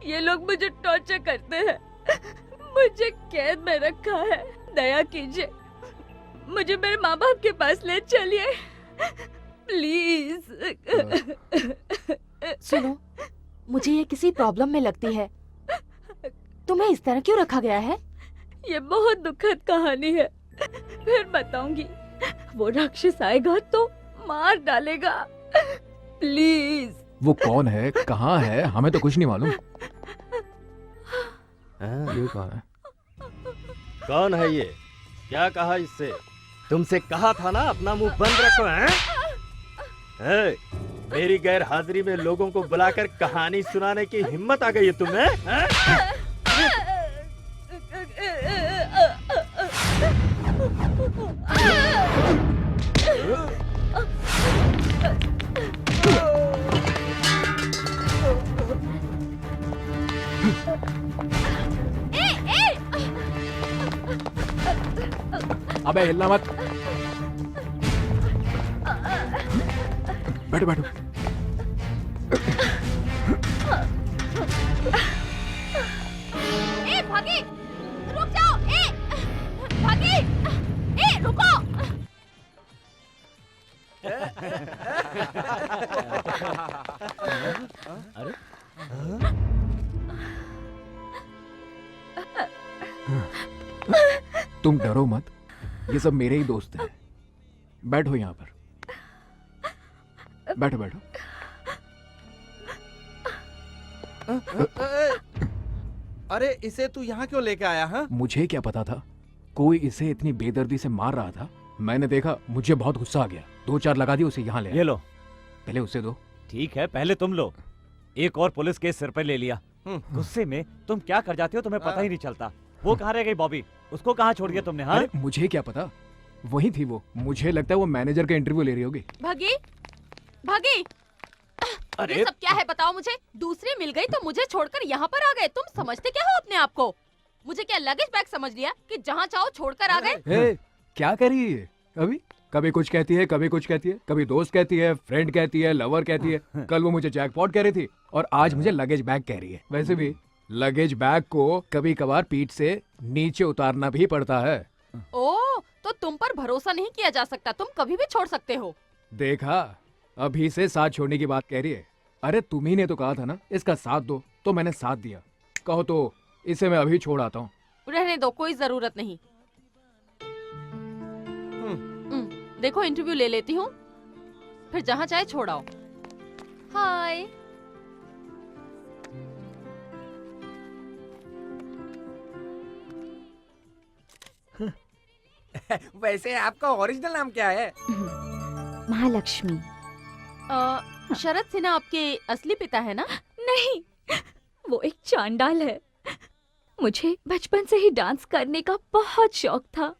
ये लोग मुझे टॉर्चर करते हैं, मुझे कैद में रखा है। दया कीजिए, मुझे मेरे माँ बाप के पास ले चलिए प्लीज। सुनो, मुझे ये किसी प्रॉब्लम में लगती है। तुम्हें इस तरह क्यों रखा गया है? ये बहुत दुखद कहानी है, फिर बताऊंगी। वो राक्षस आएगा तो मार डालेगा, प्लीज। वो कौन है, कहाँ है? हमें तो कुछ नहीं मालूम। ये कौन है? कौन है ये? क्या कहा इससे? तुमसे कहा था ना अपना मुंह बंद रखो। हैं? मेरी गैर हाजिरी में लोगों को बुलाकर कहानी सुनाने की हिम्मत आ गई है तुम्हें? अबे हिलना मत। बैठो बैठो। ए भागी, रुक जाओ। ए भागी, ए रुको। अरे तुम डरो मत, ये सब मेरे ही दोस्त हैं। बैठो यहाँ पर, बैठो बैठो। अरे इसे तू यहाँ क्यों लेके आया? हाँ, मुझे क्या पता था कोई इसे इतनी बेदर्दी से मार रहा था। मैंने देखा, मुझे बहुत गुस्सा आ गया। 2-4 लगा दी, उसे यहाँ ले आया। ये लो। पहले उसे दो। ठीक है, पहले तुम लो। एक और पुलिस केस सिर पर ले लिया। गुस्से में तुम क्या कर जाते हो तुम्हें पता ही नहीं चलता। वो कहाँ रह गई बॉबी? उसको कहाँ छोड़ दिया तुमने? हाँ, अरे मुझे क्या पता, वही थी वो। मुझे लगता है वो मैनेजर का इंटरव्यू ले रही होगी। भागी, भागी। अरे ये सब क्या है बताओ मुझे? दूसरी मिल गई तो मुझे छोड़कर यहाँ पर आ गए। तुम समझते क्या हो अपने आप को? मुझे क्या लगेज बैग समझ लिया कि जहाँ चाहो छोड़कर आ गए? क्या कर रही है अभी? कभी कुछ कहती है, कभी कुछ कहती है, कभी दोस्त कहती है, फ्रेंड कहती है, लवर कहती है। कल वो मुझे जैकपॉट कह रही थी और आज मुझे लगेज बैग कह रही है। वैसे भी लगेज बैग को कभी कभार पीठ से नीचे उतारना भी पड़ता है। ओह, तो तुम पर भरोसा नहीं किया जा सकता। तुम कभी भी छोड़ सकते हो। देखा, अभी से साथ छोड़ने की बात कह रही है। अरे तुम्ही ने तो कहा था ना इसका साथ दो, तो मैंने साथ दिया। कहो तो इसे मैं अभी छोड़ आता हूँ। रहने दो, कोई जरूरत नहीं। देखो, इंटरव्यू ले लेती हूँ, फिर जहाँ चाहे छोड़ाओ। हाय। वैसे आपका ओरिजिनल नाम क्या है? महालक्ष्मी। शरद सिन्हा आपके असली पिता है ना? नहीं, वो एक चांडाल है। मुझे बचपन से ही डांस करने का बहुत शौक था।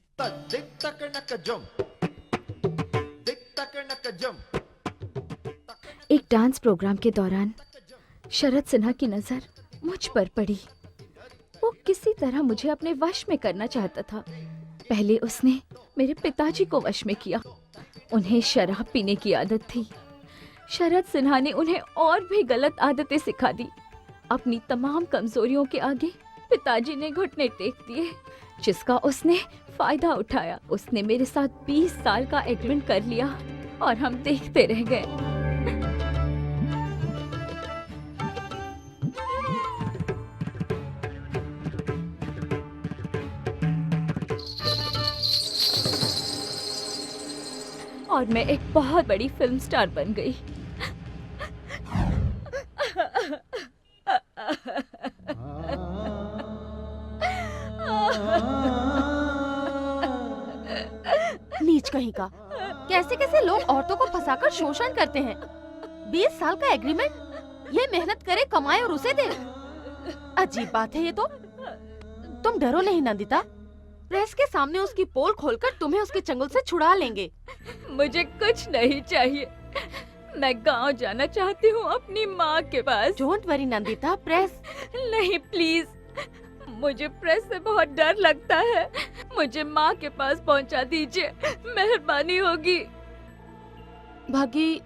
डांस प्रोग्राम के दौरान शरद सिन्हा की नजर मुझ पर पड़ी। वो किसी तरह मुझे अपने वश में करना चाहता था। पहले उसने मेरे पिताजी को वश में किया। उन्हें शराब पीने की आदत थी। शरद सिन्हा ने उन्हें और भी गलत आदतें सिखा दी। अपनी तमाम कमजोरियों के आगे पिताजी ने घुटने टेक दिए, जिसका उसने फायदा उठाया। उसने मेरे साथ 20 साल का एग्रीमेंट कर लिया और हम देखते रह गए। और मैं एक बहुत बड़ी फिल्म स्टार बन गई। नीच कहीं का। कैसे कैसे लोग औरतों को फंसाकर शोषण करते हैं। 20 साल का एग्रीमेंट, ये मेहनत करे, कमाए और उसे दे। अजीब बात है ये तो। तुम डरो नहीं नंदिता, प्रेस के सामने उसकी पोल खोलकर तुम्हें उसके चंगुल से छुड़ा लेंगे। मुझे कुछ नहीं चाहिए। मैं गांव जाना चाहती हूँ अपनी माँ के पास। डोंट वरी नंदिता, प्रेस नहीं प्लीज, मुझे प्रेस से बहुत डर लगता है। मुझे माँ के पास पहुँचा दीजिए, मेहरबानी होगी। भागी,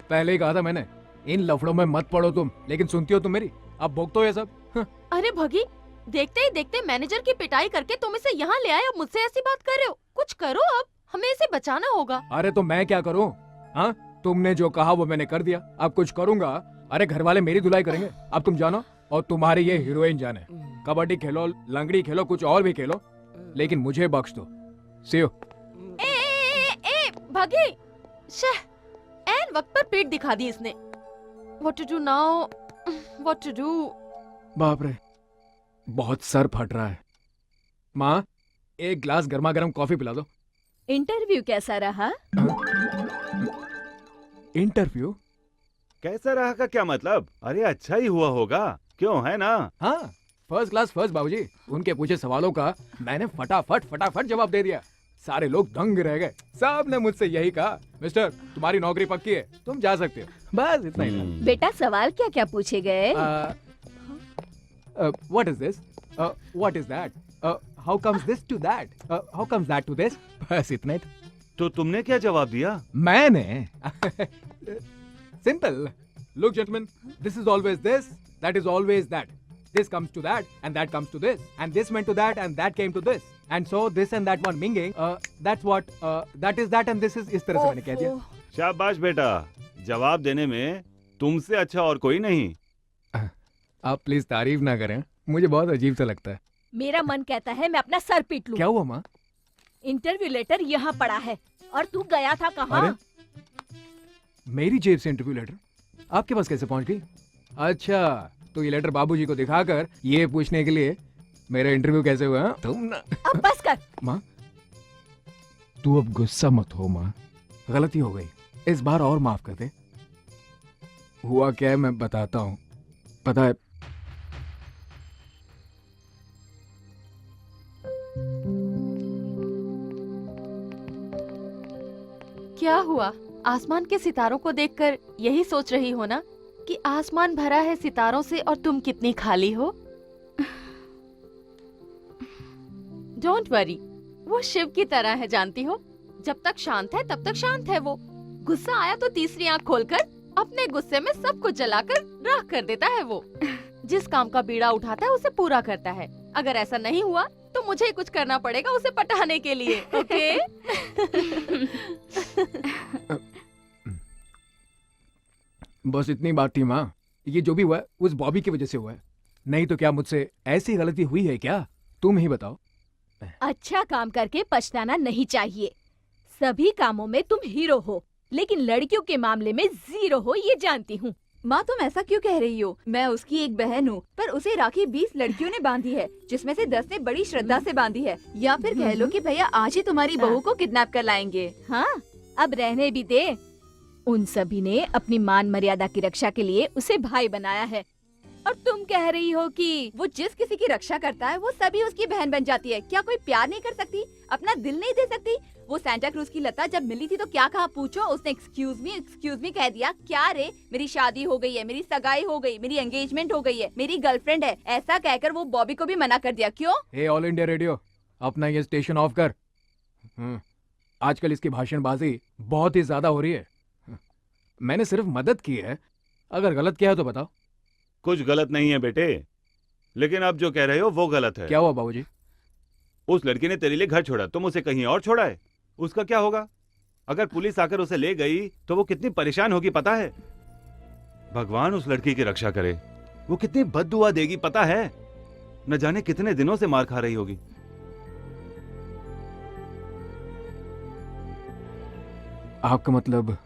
पहले ही कहा था मैंने, इन लफड़ों में मत पड़ो तुम, लेकिन सुनती हो तुम मेरी? अब भोगतो ये सब। अरे भगी, देखते ही देखते मैनेजर की पिटाई करके तुम इसे यहाँ ले आए और मुझसे ऐसी बात कर रहे हो। कुछ करो, अब हमें इसे बचाना होगा। अरे तो मैं क्या करूँ? हाँ, तुमने जो कहा वो मैंने कर दिया, अब कुछ करूँगा? अरे घर वाले मेरी धुलाई करेंगे। अब तुम जानो और तुम्हारी ये हीरोइन जाने। कबड्डी खेलो, लंगड़ी खेलो, कुछ और भी खेलो, लेकिन मुझे बख्श दो। सी यू। ए भगी, एन वक्त पर पेट दिखा दी इसने। What to do now? What to do? बाप रे, बहुत सर फट रहा है। माँ, एक ग्लास गर्मा गर्म कॉफी पिला दो। इंटरव्यू कैसा रहा? इंटरव्यू कैसा रहा का क्या मतलब? अरे अच्छा ही हुआ होगा, क्यों, है ना? हाँ, फर्स्ट क्लास फर्स्ट बाबूजी। उनके पूछे सवालों का मैंने फटाफट जवाब दे दिया। सारे लोग दंग रह गए। सब ने मुझसे यही कहा, मिस्टर तुम्हारी नौकरी पक्की है, तुम जा सकते हो। बस इतना ही था। बेटा सवाल क्या क्या पूछे गए? What is this? What is that? How comes this to that? How comes that to this? बस इतना ही था। तो तुमने क्या जवाब दिया? मैंने simple, look gentlemen, this is always this, that is always that. This comes to that, and that comes to this, and this went to that, and that came to this, and so this and that one minging. That's what. That is that, and this is इस तरह से मैंने कह दिया। शाबाश बेटा, जवाब देने में तुमसे अच्छा और कोई नहीं। आप प्लीज तारीफ ना करें, मुझे बहुत अजीब सा लगता है। मेरा मन कहता है मैं अपना सर पीट लूं। क्या हुआ माँ? इंटरव्यू लेटर यहाँ पड़ा है और तू गया था कहाँ? अरे, मेरी जेब से इंटरव्यू लेटर आपके पास कैसे पहुँच गई? अच्छा, तो ये लेटर बाबूजी को दिखाकर ये पूछने के लिए मेरा इंटरव्यू कैसे हुआ? तुम ना अब बस कर। माँ, तू अब गुस्सा मत हो माँ, गलती हो गई, इस बार और माफ कर दे। हुआ क्या है मैं बताता हूँ। पता है, क्या हुआ? आसमान के सितारों को देखकर यही सोच रही हो ना कि आसमान भरा है सितारों से और तुम कितनी खाली हो? डोंट वरी, वो शिव की तरह है, जानती हो। जब तक शांत है तब तक शांत है वो। गुस्सा आया तो तीसरी आंख खोलकर अपने गुस्से में सब कुछ जलाकर राख कर देता है वो। जिस काम का बीड़ा उठाता है उसे पूरा करता है। अगर ऐसा नहीं हुआ तो मुझे ही कुछ करना पड़ेगा उसे पटाने के लिए। ओके? बस इतनी बात थी माँ। ये जो भी हुआ है उस बॉबी की वजह से हुआ है, नहीं तो क्या मुझसे ऐसी गलती हुई है क्या? तुम ही बताओ। अच्छा काम करके पछताना नहीं चाहिए। सभी कामों में तुम हीरो हो, लेकिन लड़कियों के मामले में जीरो हो, ये जानती हूँ। माँ, तुम ऐसा क्यों कह रही हो? मैं उसकी एक बहन हूँ, पर उसे राखी 20 लड़कियों ने बांधी है, जिसमें से 10 ने बड़ी श्रद्धा से बांधी है। या फिर कह लो कि भैया आज ही तुम्हारी बहू को किडनैप कर लाएंगे। हाँ, अब रहने भी दे। उन सभी ने अपनी मान मर्यादा की रक्षा के लिए उसे भाई बनाया है, और तुम कह रही हो कि वो जिस किसी की रक्षा करता है वो सभी उसकी बहन बन जाती है। क्या कोई प्यार नहीं कर सकती, अपना दिल नहीं दे सकती? वो सेंटा क्रूज की लता जब मिली थी तो क्या कहा पूछो? उसने एक्सक्यूज मी कह दिया। क्या रे, मेरी शादी हो गई है, मेरी सगाई हो गई, मेरी एंगेजमेंट हो गई है, मेरी गर्लफ्रेंड है, ऐसा कहकर वो बॉबी को भी मना कर दिया। क्यों? हे ऑल इंडिया रेडियो, अपना ये स्टेशन ऑफ कर। आजकल इसकी भाषणबाजी बहुत ही ज्यादा हो रही है। मैंने सिर्फ मदद की है, अगर गलत किया है तो बताओ। कुछ गलत नहीं है बेटे, लेकिन आप जो कह रहे हो वो गलत है। क्या हुआ बाबूजी? उस लड़की ने तेरे लिए घर छोड़ा, तुम उसे कहीं और छोड़ा है। उसका क्या होगा? अगर पुलिस आकर उसे ले गई तो वो कितनी परेशान होगी पता है? भगवान उस लड़की की रक्षा करे। वो कितनी बद्दुआ देगी पता है? न जाने कितने दिनों से मार खा रही होगी। आपका मतलब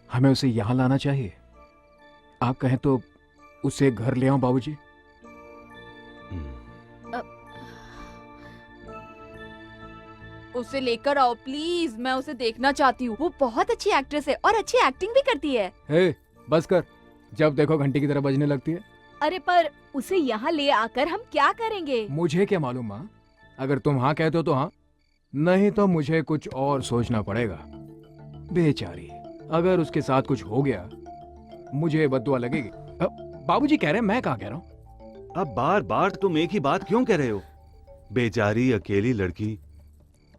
हमें उसे यहाँ लाना चाहिए? आप कहें तो उसे घर ले आऊं बाबूजी? उसे लेकर आओ प्लीज, मैं उसे देखना चाहती हूँ। वो बहुत अच्छी एक्ट्रेस है और अच्छी एक्टिंग भी करती है। हे, बस कर, जब देखो घंटी की तरह बजने लगती है। अरे पर उसे यहाँ ले आकर हम क्या करेंगे? मुझे क्या मालूम माँ, अगर तुम हाँ कहते हो तो हाँ, नहीं तो मुझे कुछ और सोचना पड़ेगा। बेचारी, अगर उसके साथ कुछ हो गया मुझे बद्दुआ लगेगी। बाबूजी कह रहे हैं, मैं कहाँ कह रहा हूँ? अब बार बार तुम एक ही बात क्यों कह रहे हो? बेचारी अकेली लड़की।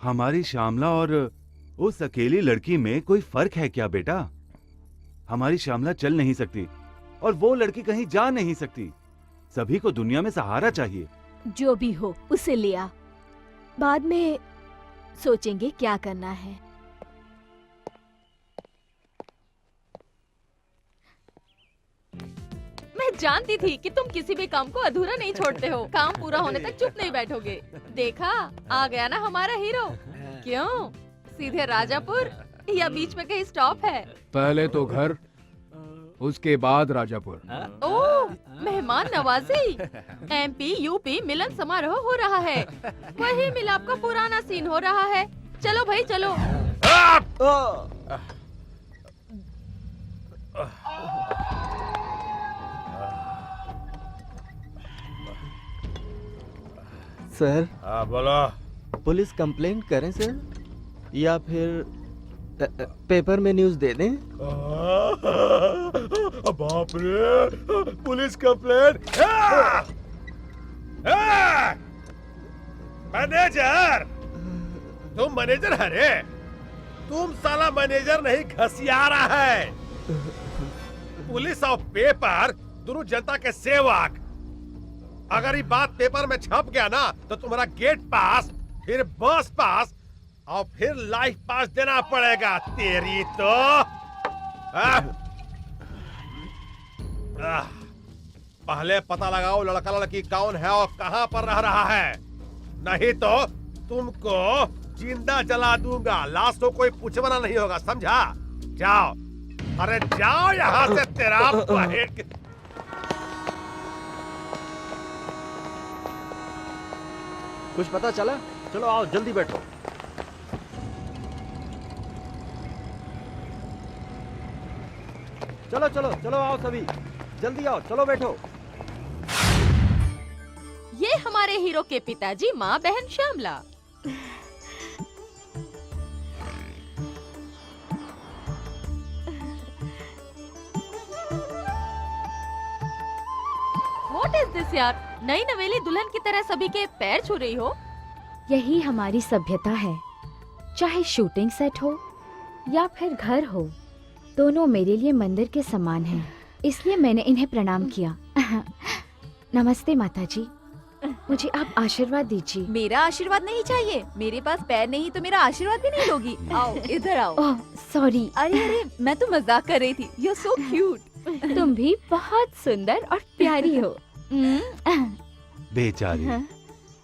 हमारी श्यामला और उस अकेली लड़की में कोई फर्क है क्या बेटा? हमारी श्यामला चल नहीं सकती और वो लड़की कहीं जा नहीं सकती। सभी को दुनिया में सहारा चाहिए। जो भी हो उसे ले आ, बाद में सोचेंगे क्या करना है। मैं जानती थी कि तुम किसी भी काम को अधूरा नहीं छोड़ते हो। काम पूरा होने तक चुप नहीं बैठोगे। देखा, आ गया ना हमारा हीरो। क्यों, सीधे राजापुर या बीच में कहीं स्टॉप है? पहले तो घर, उसके बाद राजापुर। ओह, मेहमान नवाजी। MP UP मिलन समारोह हो रहा है। वही मिलाप का पुराना सीन हो रहा है। चलो भाई चलो। सर, बोलो। पुलिस कंप्लेंट करें सर, या फिर पेपर में न्यूज़ दे दें? बाप रे, पुलिस कंप्लेंट। मैनेजर, तुम मैनेजर है रे? तुम साला मैनेजर नहीं, घसिया रहा है। पुलिस और पेपर दोनों जनता के सेवक। अगर ये बात पेपर में छप गया ना तो तुम्हारा गेट पास, फिर बस पास और फिर लाइफ पास देना पड़ेगा। तेरी तो पहले पता लगाओ लड़का लड़की कौन है और कहां पर रह रहा है, नहीं तो तुमको जिंदा जला दूंगा। लाश को कोई पूछवाना नहीं होगा, समझा? जाओ, अरे जाओ यहाँ से। तेरा कुछ पता चला? चलो आओ, जल्दी बैठो। चलो चलो चलो, आओ सभी, जल्दी आओ, चलो बैठो। ये हमारे हीरो के पिताजी, माँ, बहन श्यामला। What is this यार? नई नवेली दुल्हन की तरह सभी के पैर छू रही हो। यही हमारी सभ्यता है। चाहे शूटिंग सेट हो या फिर घर हो, दोनों मेरे लिए मंदिर के समान हैं। इसलिए मैंने इन्हें प्रणाम किया। नमस्ते माताजी, मुझे आप आशीर्वाद दीजिए। मेरा आशीर्वाद नहीं चाहिए। मेरे पास पैर नहीं तो मेरा आशीर्वाद भी नहीं लोगी। आओ इधर आओ। Oh sorry. अरे अरे, मैं तो मजाक कर रही थी। You are so cute. तुम भी बहुत सुंदर और प्यारी हो। बेचारी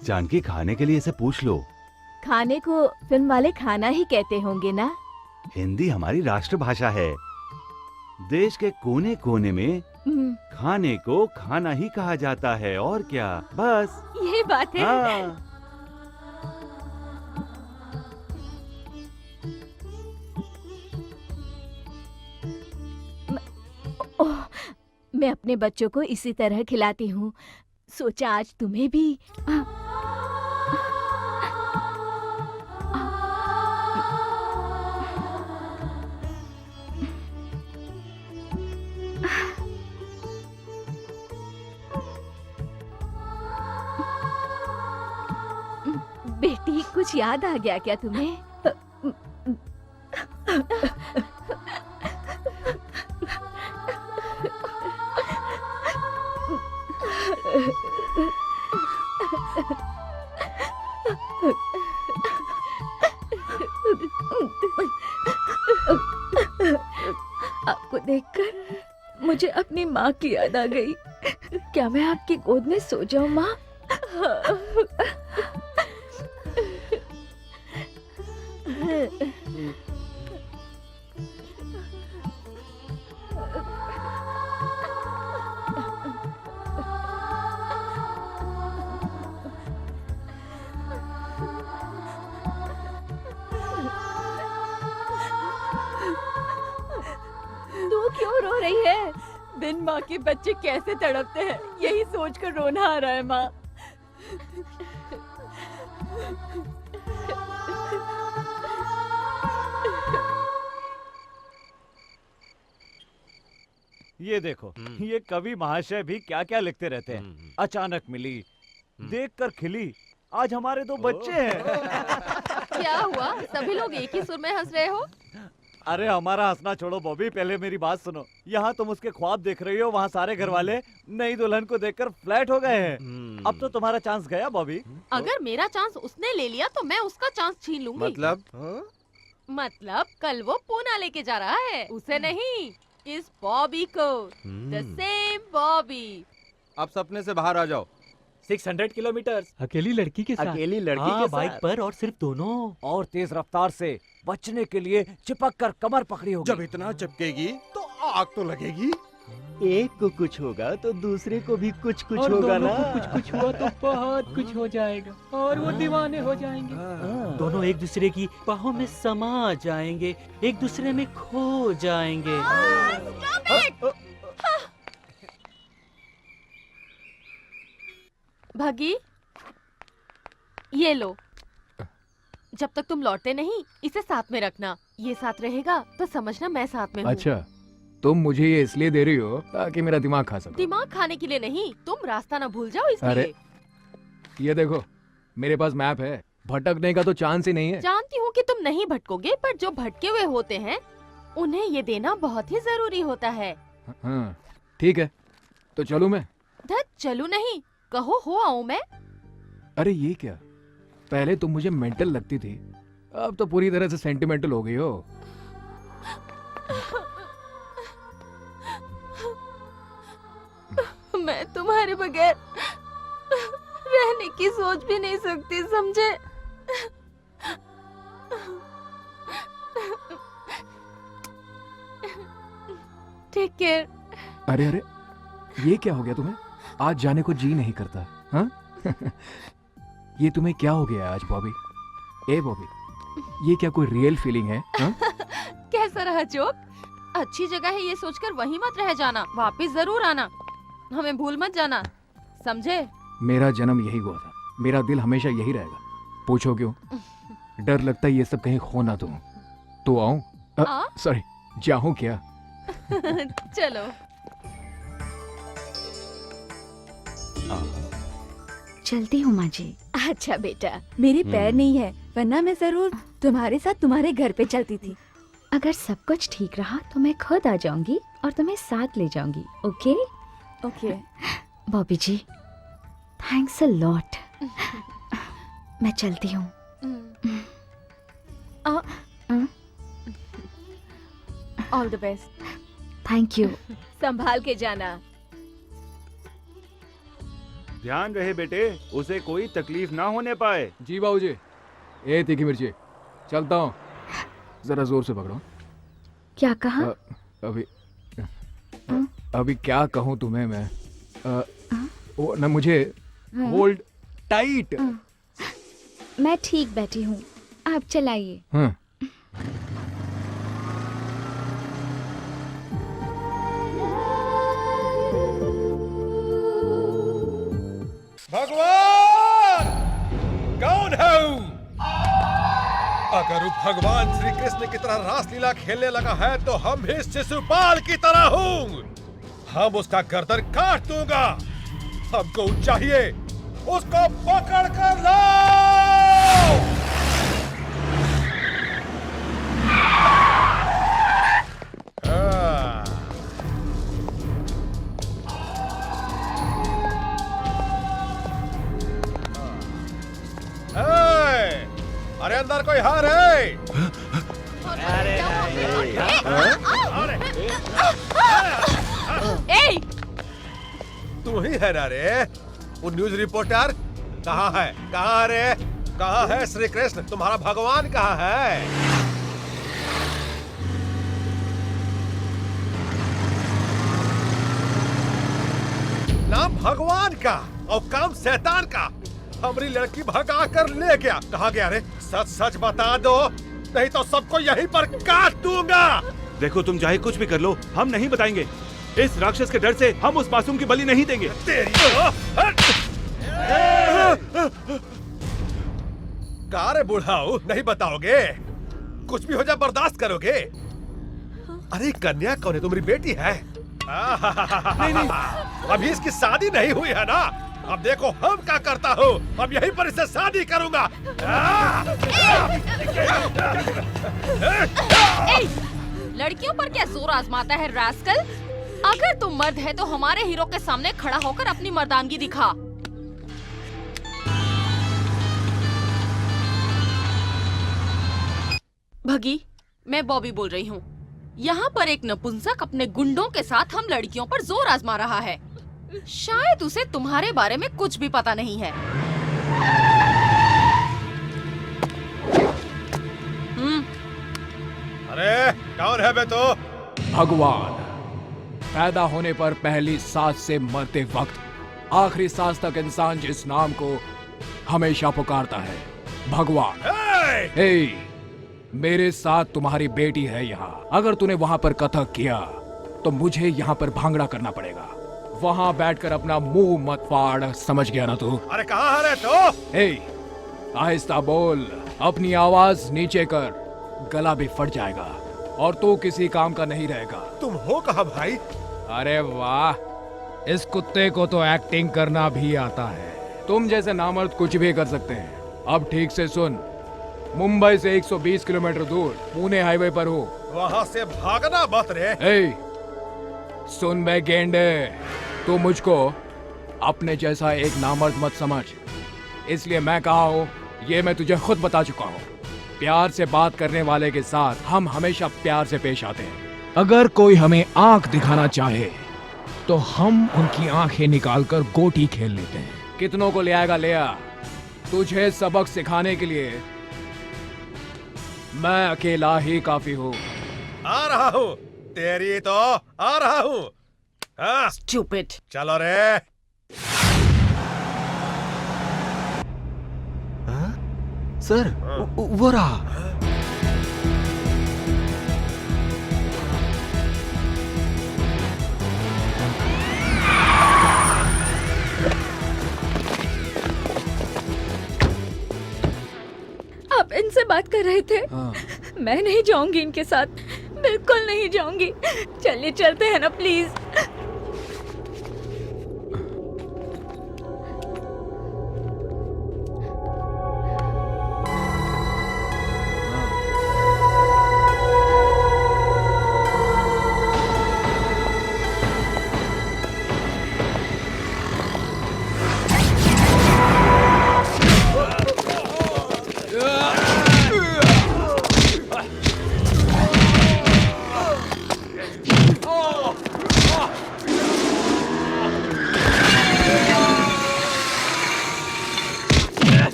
जानकी, खाने के लिए इसे पूछ लो। खाने को फिल्म वाले खाना ही कहते होंगे ना? हिंदी हमारी राष्ट्रभाषा है। देश के कोने कोने में खाने को खाना ही कहा जाता है, और क्या, बस ये बात है। हाँ। मैं अपने बच्चों को इसी तरह खिलाती हूँ। सोचा आज तुम्हें भी। बेटी, कुछ याद आ गया क्या तुम्हें? आपको देखकर मुझे अपनी माँ की याद आ गई। क्या मैं आपकी गोद में सो जाऊं माँ? तू क्यों रो रही है? बिन माँ के बच्चे कैसे तड़पते हैं, यही सोचकर रोना आ रहा है माँ। ये देखो, ये कवि महाशय भी क्या क्या लिखते रहते हैं। अचानक मिली, देखकर खिली, आज हमारे 2 बच्चे हैं। क्या हुआ? सभी लोग एक ही सुर में हंस रहे हो? अरे हमारा हंसना छोड़ो बॉबी, पहले मेरी बात सुनो। यहाँ तुम उसके ख्वाब देख रही हो, वहाँ सारे घर वाले नई दुल्हन को देखकर फ्लैट हो गए हैं। अब तो तुम्हारा चांस गया बॉबी। अगर मेरा चांस उसने ले लिया तो मैं उसका चांस छीन लूंगी। मतलब कल वो पूना लेके जा रहा है, उसे नहीं, इस बॉबी को। The same Bobby. आप सपने से बाहर आ जाओ। 600 किलोमीटर अकेली लड़की के साथ। अकेली लड़की के बाइक साथ। पर, और सिर्फ दोनों। और तेज रफ्तार से बचने के लिए चिपक कर कमर पकड़ी होगी। जब इतना चिपकेगी तो आग तो लगेगी। एक को कुछ होगा तो दूसरे को भी कुछ कुछ और होगा दोनों ना। को कुछ कुछ हुआ तो बहुत कुछ हो जाएगा और वो दीवाने हो जाएंगे। दोनों एक दूसरे की बाहों में समा जाएंगे, एक दूसरे में खो जाएंगे। भगी, ये लो। जब तक तुम लौटते नहीं, इसे साथ में रखना। ये साथ रहेगा तो समझना मैं साथ में हूँ। अच्छा, तुम मुझे ये इसलिए दे रही हो ताकि मेरा दिमाग खा सको। दिमाग खाने के लिए नहीं, तुम रास्ता ना भूल जाओ इसलिए। अरे ये देखो, मेरे पास मैप है, भटकने का तो चांस ही नहीं है। जानती हूँ कि तुम नहीं भटकोगे, पर जो भटके हुए होते हैं उन्हें ये देना बहुत ही जरूरी होता है। हाँ, ठीक है, तो चलूं मैं? धत, चलू नहीं, कहो हो आऊं मैं। अरे ये क्या, पहले तुम मुझे मेंटल लगती थी, अब तो पूरी तरह से सेंटिमेंटल हो गई हो। मैं तुम्हारे बगैर रहने की सोच भी नहीं सकती, समझे? Take care. अरे अरे, ये क्या हो गया तुम्हें? आज जाने को जी नहीं करता, हाँ? ये तुम्हें क्या हो गया आज बॉबी? ए बॉबी, ये क्या कोई रियल फीलिंग है? हाँ? कैसा रहा जोक? अच्छी जगह है ये सोचकर वहीं मत रह जाना, वापस जरूर आना, हमें भूल मत जाना, समझे? मेरा जन्म यही हुआ था, मेरा दिल हमेशा यही रहेगा। पूछो क्यों? डर लगता है ये सब कहीं खो ना दूं। तो आऊं? सॉरी, जाऊं क्या? चलो। चलती हूँ माँ जी। अच्छा बेटा, मेरे पैर नहीं है, वरना मैं जरूर तुम्हारे साथ तुम्हारे घर पे चलती थी। अगर सब कुछ ठीक रहा तो मैं खुद आ जाऊंगी और तुम्हें साथ ले जाऊंगी। Okay okay Bobby ji, thanks a lot. मैं चलती हूँ। All the best. Thank you. संभाल के जाना। ध्यान रहे बेटे, उसे कोई तकलीफ ना होने पाए। जी बाबूजी। ए तीखी मिर्ची, चलता हूँ, जरा जोर से पकड़ो। क्या कहा? अभी क्या कहूँ तुम्हें मैं? वो ना मुझे होल्ड टाइट। मैं ठीक बैठी हूँ, आप चलाइए। हाँ। भगवान कौन है वो? अगर वो भगवान श्री कृष्ण की तरह रासलीला खेलने लगा है तो हम भी शिशुपाल की तरह हूँ। हम उसका गर्दन काट दूंगा। हमको चाहिए, उसको पकड़ कर लाओ। अरे अंदर कोई हार है? तू ही है ना रे वो न्यूज रिपोर्टर? कहाँ है, कहाँ रे, कहाँ है श्री कृष्ण? तुम्हारा भगवान कहाँ है? नाम भगवान का और काम शैतान का। हमारी लड़की भगा कर ले गया। कहाँ गया रे? सच सच बता दो, नहीं तो सबको यहीं पर काट दूंगा। देखो तुम चाहे कुछ भी कर लो, हम नहीं बताएंगे। इस राक्षस के डर से हम उस मासूम की बलि नहीं देंगे। का रे बुढ़ाऊ, नहीं बताओगे? कुछ भी हो जाए बर्दाश्त करोगे? अरे कन्या कौन है? तुम्हारी बेटी है? नहीं नहीं, अभी इसकी शादी नहीं हुई है ना। अब देखो हम क्या करता हूँ, अब यहीं पर इससे शादी करूंगा। लड़कियों पर क्या जोर आजमाता है रास्कल? अगर तुम मर्द है तो हमारे हीरो के सामने खड़ा होकर अपनी मर्दानगी दिखा। भगी, मैं बॉबी बोल रही हूँ। यहाँ पर एक नपुंसक अपने गुंडों के साथ हम लड़कियों पर जोर आजमा रहा है। शायद उसे तुम्हारे बारे में कुछ भी पता नहीं है। अरे कौन है बे तो? भगवान। पैदा होने पर पहली सांस से मरते वक्त आखिरी सांस तक इंसान जिस नाम को हमेशा पुकारता है, भगवान। हे, मेरे साथ तुम्हारी बेटी है यहाँ। अगर तूने वहाँ पर कथक किया तो मुझे यहाँ पर भांगड़ा करना पड़ेगा। वहाँ बैठकर अपना मुंह मत फाड़, समझ गया ना तू? अरे कहाँ है तो? हे, आहिस्ता बोल, अपनी आवाज नीचे कर, गला भी फट जाएगा और तू किसी काम का नहीं रहेगा। तुम हो कहाँ भाई? अरे वाह, इस कुत्ते को तो एक्टिंग करना भी आता है। तुम जैसे नामर्द कुछ भी कर सकते हैं। अब ठीक से सुन, मुंबई से 120 किलोमीटर दूर पुणे हाईवे पर हो। वहाँ से भागना मत रे। ए, सुन बे गेंडे, तू मुझको अपने जैसा एक नामर्द मत समझ। इसलिए मैं कहा हूँ, ये मैं तुझे खुद बता चुका हूँ। प्यार से बात करने वाले के साथ हम हमेशा प्यार से पेश आते हैं। अगर कोई हमें आंख दिखाना चाहे तो हम उनकी आंखें निकालकर गोटी खेल लेते हैं। कितनों को ले आएगा ले आ। तुझे सबक सिखाने के लिए मैं अकेला ही काफी हूँ। आ रहा हूँ, तेरी तो आ रहा हूँ। Stupid. चलो रे। सर, वो रहा। आप इनसे बात कर रहे थे? हाँ। मैं नहीं जाऊंगी इनके साथ, बिल्कुल नहीं जाऊंगी। चलिए चलते हैं ना प्लीज।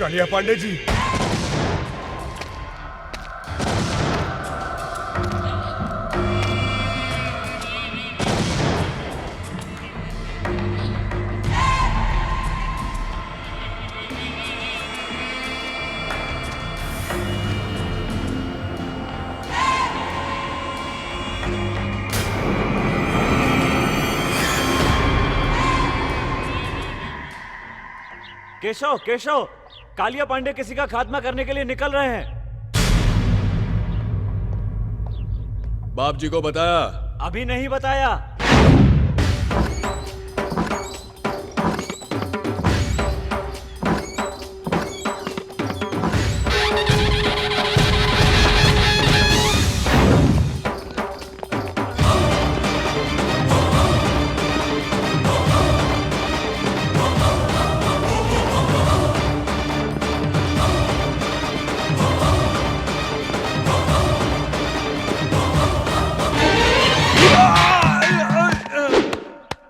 कालिया पांडे जी, केशव केशव, कालिया पांडे किसी का खात्मा करने के लिए निकल रहे हैं। बाप जी को बताया? अभी नहीं बताया।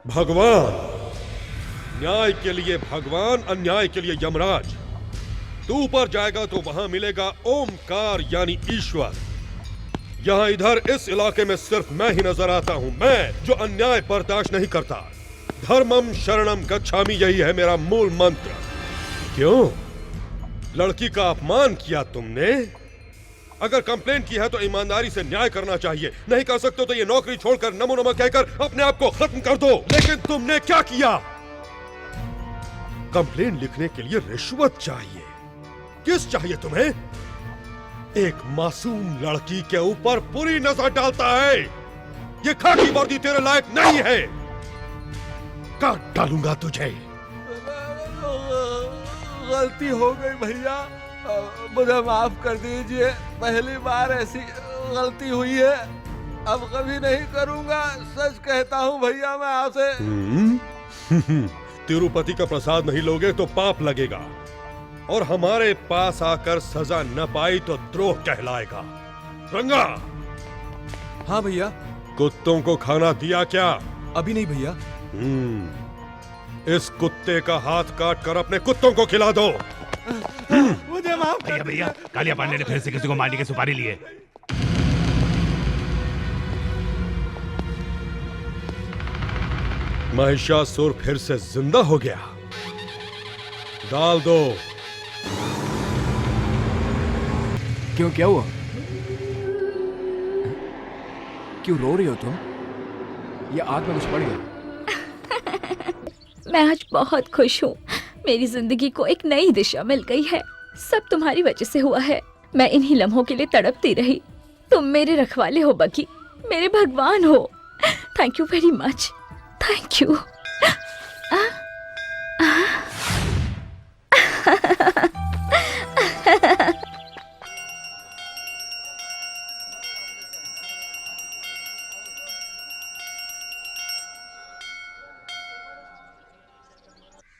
भगवान, न्याय के लिए भगवान, अन्याय के लिए यमराज। तू ऊपर जाएगा तो वहां मिलेगा ओमकार यानी ईश्वर। यहाँ इधर इस इलाके में सिर्फ मैं ही नजर आता हूँ, मैं जो अन्याय बर्दाश्त नहीं करता। धर्मम शरणम गच्छामि, यही है मेरा मूल मंत्र। क्यों? लड़की का अपमान किया तुमने? अगर कंप्लेंट की है तो ईमानदारी से न्याय करना चाहिए। नहीं कर सकते तो ये नौकरी छोड़कर नमो नमः कहकर अपने आप को खत्म कर दो। लेकिन तुमने क्या किया? कंप्लेंट लिखने के लिए रिश्वत चाहिए। किस चाहिए तुम्हें? एक मासूम लड़की के ऊपर बुरी नजर डालता है। ये खाकी वर्दी तेरे लायक नहीं है। काट डालूंगा तुझे। गलती हो गई भैया, मुझे माफ कर दीजिए। पहली बार ऐसी गलती हुई है, अब कभी नहीं करूंगा। सच कहता हूँ भैया, मैं आपसे। तिरुपति का प्रसाद नहीं लोगे तो पाप लगेगा, और हमारे पास आकर सजा न पाई तो द्रोह कहलाएगा। रंगा। हाँ भैया। कुत्तों को खाना दिया क्या? अभी नहीं भैया। इस कुत्ते का हाथ काट कर अपने कुत्तों को खिला दो। मुझे माफ कर। भैया, कालिया पांडे ने फिर से किसी को मारने की सुपारी ली है। महिषासुर फिर से जिंदा हो गया। डाल दो। क्यों, क्या हुआ? क्यों रो रही हो तुम? ये आग में कुछ पड़ गया? मैं आज बहुत खुश हूँ। मेरी जिंदगी को एक नई दिशा मिल गई है। सब तुम्हारी वजह से हुआ है। मैं इन्हीं लम्हों के लिए तड़पती रही। तुम मेरे रखवाले हो बकी, मेरे भगवान हो। Thank you very much. Thank you.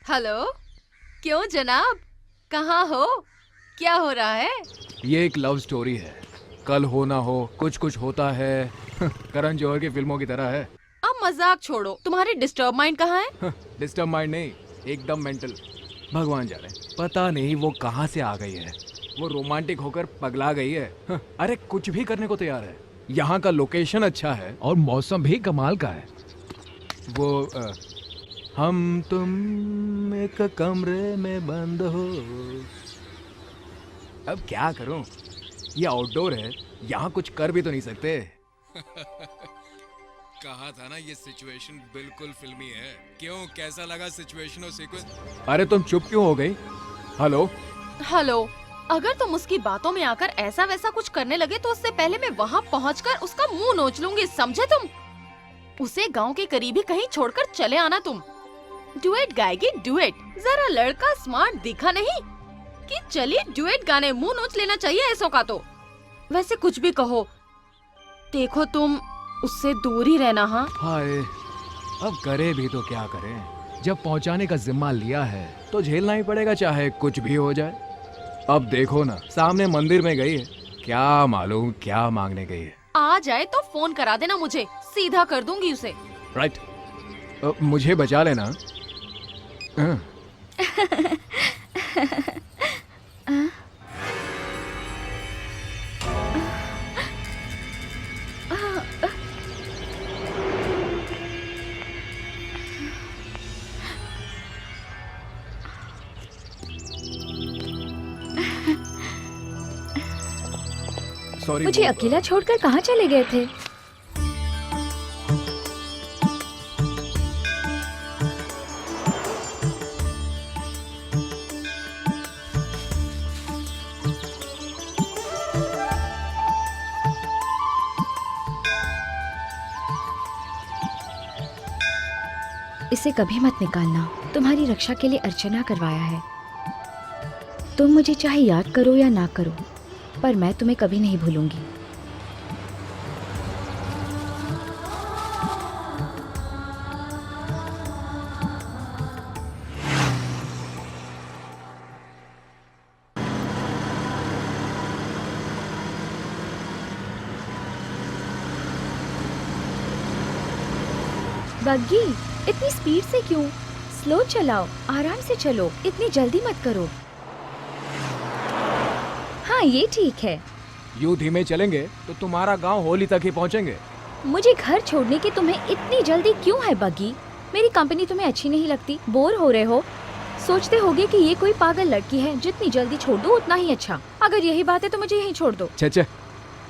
Hello, क्यों जनाब, कहाँ हो? क्या हो रहा है? ये एक लव स्टोरी है। कल हो ना हो कुछ कुछ होता है। करण जौहर की फिल्मों की तरह है। अब मजाक छोड़ो, तुम्हारी डिस्टर्ब माइंड कहाँ है? डिस्टर्ब माइंड नहीं, एकदम मेंटल। भगवान जाने, पता नहीं वो कहाँ से आ गई है। वो रोमांटिक होकर पगला गई है। अरे कुछ भी करने को तैयार है। यहाँ का लोकेशन अच्छा है और मौसम भी कमाल का है। वो हम तुम एक कमरे में बंद हो। अब क्या करूं? ये आउटडोर है, यहाँ कुछ कर भी तो नहीं सकते। कहा था ना, ये सिचुएशन बिल्कुल फिल्मी है। क्यों, कैसा लगा सिचुएशन और सीक्वेंस? अरे तुम चुप क्यों हो गई? हेलो हेलो, अगर तुम उसकी बातों में आकर ऐसा वैसा कुछ करने लगे तो उससे पहले मैं वहाँ पहुँचकर उसका मुंह नोच लूंगी, समझे तुम? उसे गांव के करीब ही कहीं छोड़कर चले आना तुम। डुएट गाएगी डुएट। जरा लड़का स्मार्ट दिखा नहीं कि चलिए डुएट गाने, मुंह नोच लेना चाहिए ऐसों का। तो वैसे कुछ भी कहो, देखो तुम उससे दूर ही रहना। हाँ हाय, अब करे भी तो क्या करें? जब पहुंचाने का जिम्मा लिया है तो झेलना ही पड़ेगा, चाहे कुछ भी हो जाए। अब देखो ना, सामने मंदिर में गई है, क्या मालूम क्या मांगने गई है। आ जाए तो फोन करा देना मुझे, सीधा कर दूंगी उसे। राइट, मुझे बचा लेना। सॉरी। मुझे अकेला छोड़कर कहाँ चले गए थे? इसे कभी मत निकालना। तुम्हारी रक्षा के लिए अर्चना करवाया है। तुम मुझे चाहे याद करो या ना करो, पर मैं तुम्हें कभी नहीं भूलूंगी। बग्गी, इतनी स्पीड से क्यों? स्लो चलाओ, आराम से चलो, इतनी जल्दी मत करो। हाँ, ये ठीक है। यूं धीमे चलेंगे तो तुम्हारा गांव होली तक ही पहुंचेंगे। मुझे घर छोड़ने की तुम्हें इतनी जल्दी क्यों है बग्गी? मेरी कंपनी तुम्हें अच्छी नहीं लगती? बोर हो रहे हो? सोचते होगे कि ये कोई पागल लड़की है, जितनी जल्दी छोड़ दो उतना ही अच्छा। अगर यही बात है तो मुझे यहीं छोड़ दो। छे,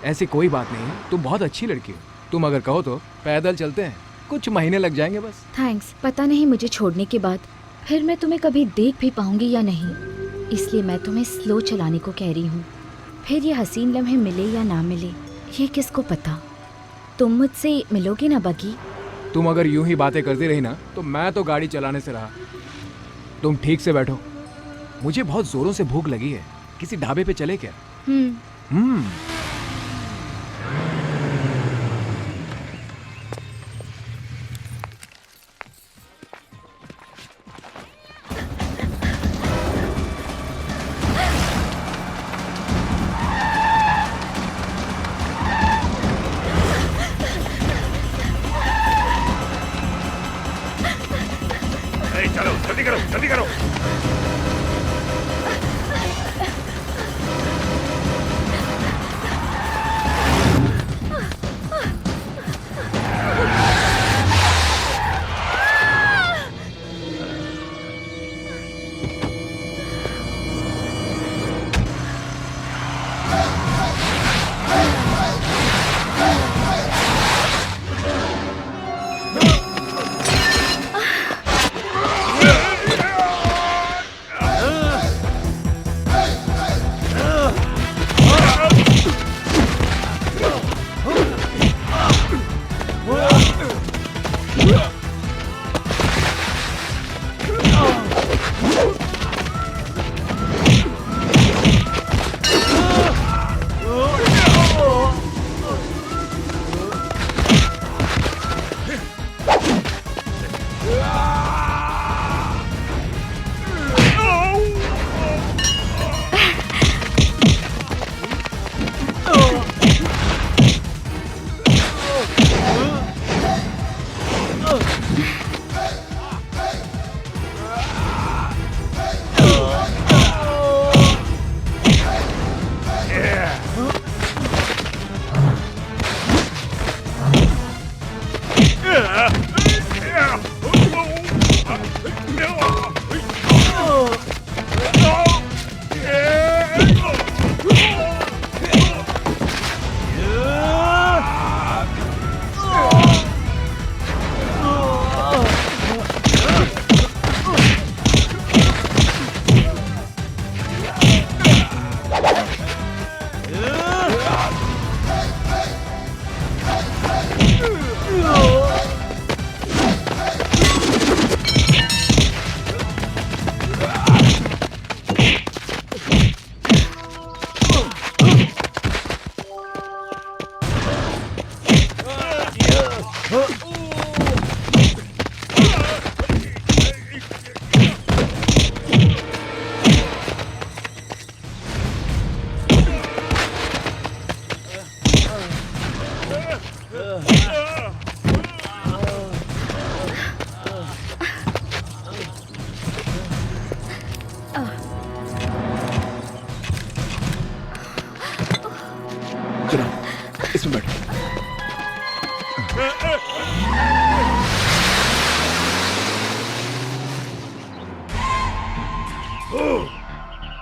ऐसी कोई बात नहीं, तुम बहुत अच्छी लड़की हो। तुम अगर कहो तो पैदल चलते हैं, कुछ महीने लग जाएंगे बस। थैंक्स। पता नहीं मुझे छोड़ने के बाद फिर मैं तुम्हें कभी देख भी पाऊंगी या नहीं, इसलिए मैं तुम्हें स्लो चलाने को कह रही हूँ। फिर ये हसीन लम्हे मिले या ना मिले, ये किसको पता। तुम मुझसे मिलोगे ना बग्गी? तुम अगर यूं ही बातें करती रही ना तो मैं तो गाड़ी चलाने से रहा। तुम ठीक से बैठो, मुझे बहुत जोरों से भूख लगी है। किसी ढाबे पे चले क्या? चलो जल्दी करो, जल्दी करो। इसमें बैठो।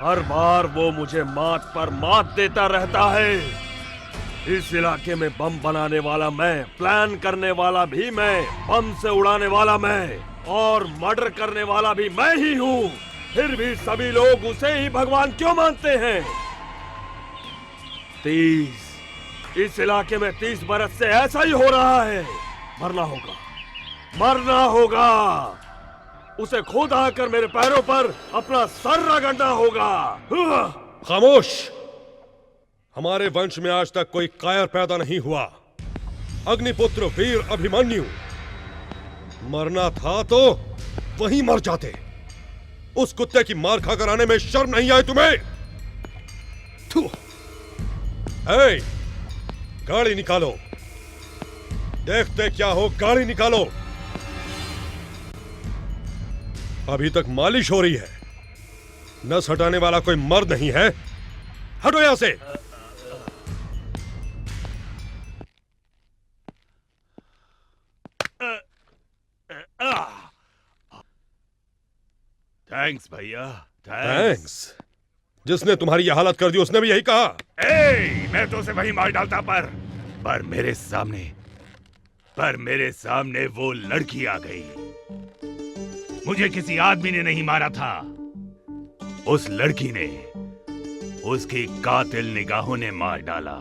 हर बार वो मुझे मात पर मात देता रहता है। इस इलाके में बम बनाने वाला मैं, प्लान करने वाला भी मैं, बम से उड़ाने वाला मैं और मर्डर करने वाला भी मैं ही हूँ। फिर भी सभी लोग उसे ही भगवान क्यों मानते हैं? 30 इस इलाके में 30 बरस से ऐसा ही हो रहा है। मरना होगा, मरना होगा। उसे खुद आकर मेरे पैरों पर अपना सर रगड़ना होगा। खामोश। हमारे वंश में आज तक कोई कायर पैदा नहीं हुआ। अग्निपुत्र वीर अभिमन्यु, मरना था तो वहीं मर जाते। उस कुत्ते की मार खाकर आने में शर्म नहीं आई तुम्हें? थू। ए, गाड़ी निकालो। देखते क्या हो, गाड़ी निकालो। अभी तक मालिश हो रही है। नस हटाने वाला कोई मर्द नहीं है। हटो यहां से। थैंक्स भैया, थैंक्स। जिसने तुम्हारी यह हालत कर दी उसने भी यही कहा। मैं तो उसे वही मार डालता, पर मेरे सामने वो लड़की आ गई। मुझे किसी आदमी ने नहीं मारा था, उस लड़की ने, उसकी कातिल निगाहों ने मार डाला।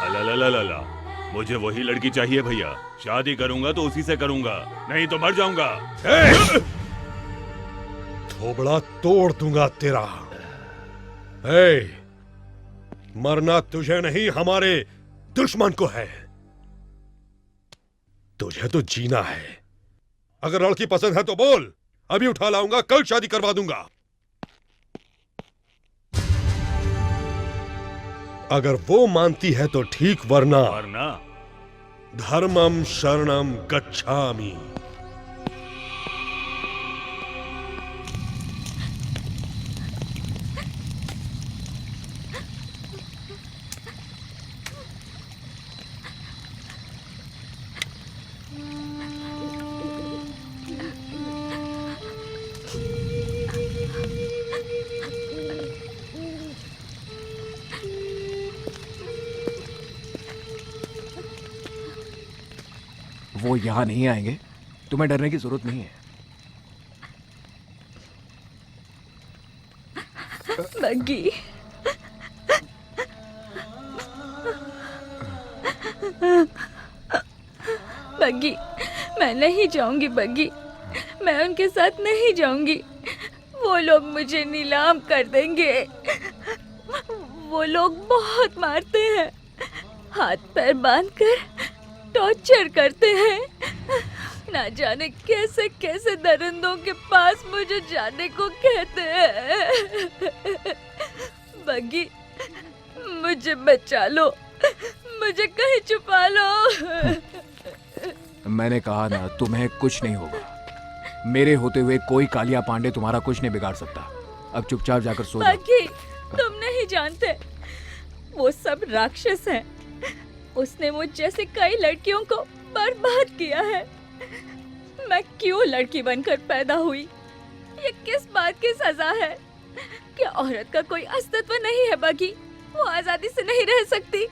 अला, मुझे वही लड़की चाहिए भैया। शादी करूंगा तो उसी से करूंगा, नहीं तो मर जाऊंगा। थोबड़ा तोड़ दूंगा तेरा। मरना तुझे नहीं, हमारे दुश्मन को है। तुझे तो जीना है। अगर लड़की पसंद है तो बोल, अभी उठा लाऊंगा, कल शादी करवा दूंगा। अगर वो मानती है तो ठीक, वरना धर्मम शरणम गच्छामि। वो यहां नहीं आएंगे, तुम्हें डरने की जरूरत नहीं है। बग्गी, बग्गी, मैं नहीं जाऊंगी बग्गी, मैं उनके साथ नहीं जाऊंगी। वो लोग मुझे नीलाम कर देंगे। वो लोग बहुत मारते हैं, हाथ पैर बांधकर टॉर्चर करते हैं। ना जाने कैसे कैसे दरिंदों के पास मुझे जाने को कहते हैं। बग्गी, मुझे बचा लो, मुझे कहीं छुपा लो। मैंने कहा ना, तुम्हें कुछ नहीं होगा। मेरे होते हुए कोई कालिया पांडे तुम्हारा कुछ नहीं बिगाड़ सकता। अब चुपचाप जाकर सो जाओ। बग्गी, तुम नहीं जानते, वो सब राक्षस हैं। उसने मुझ जैसे कई लड़कियों को बर्बाद किया है। मैं क्यों लड़की बनकर पैदा हुई? ये किस बात की सजा है? क्या औरत का कोई अस्तित्व नहीं है बग्गी? वो आजादी से नहीं रह सकती,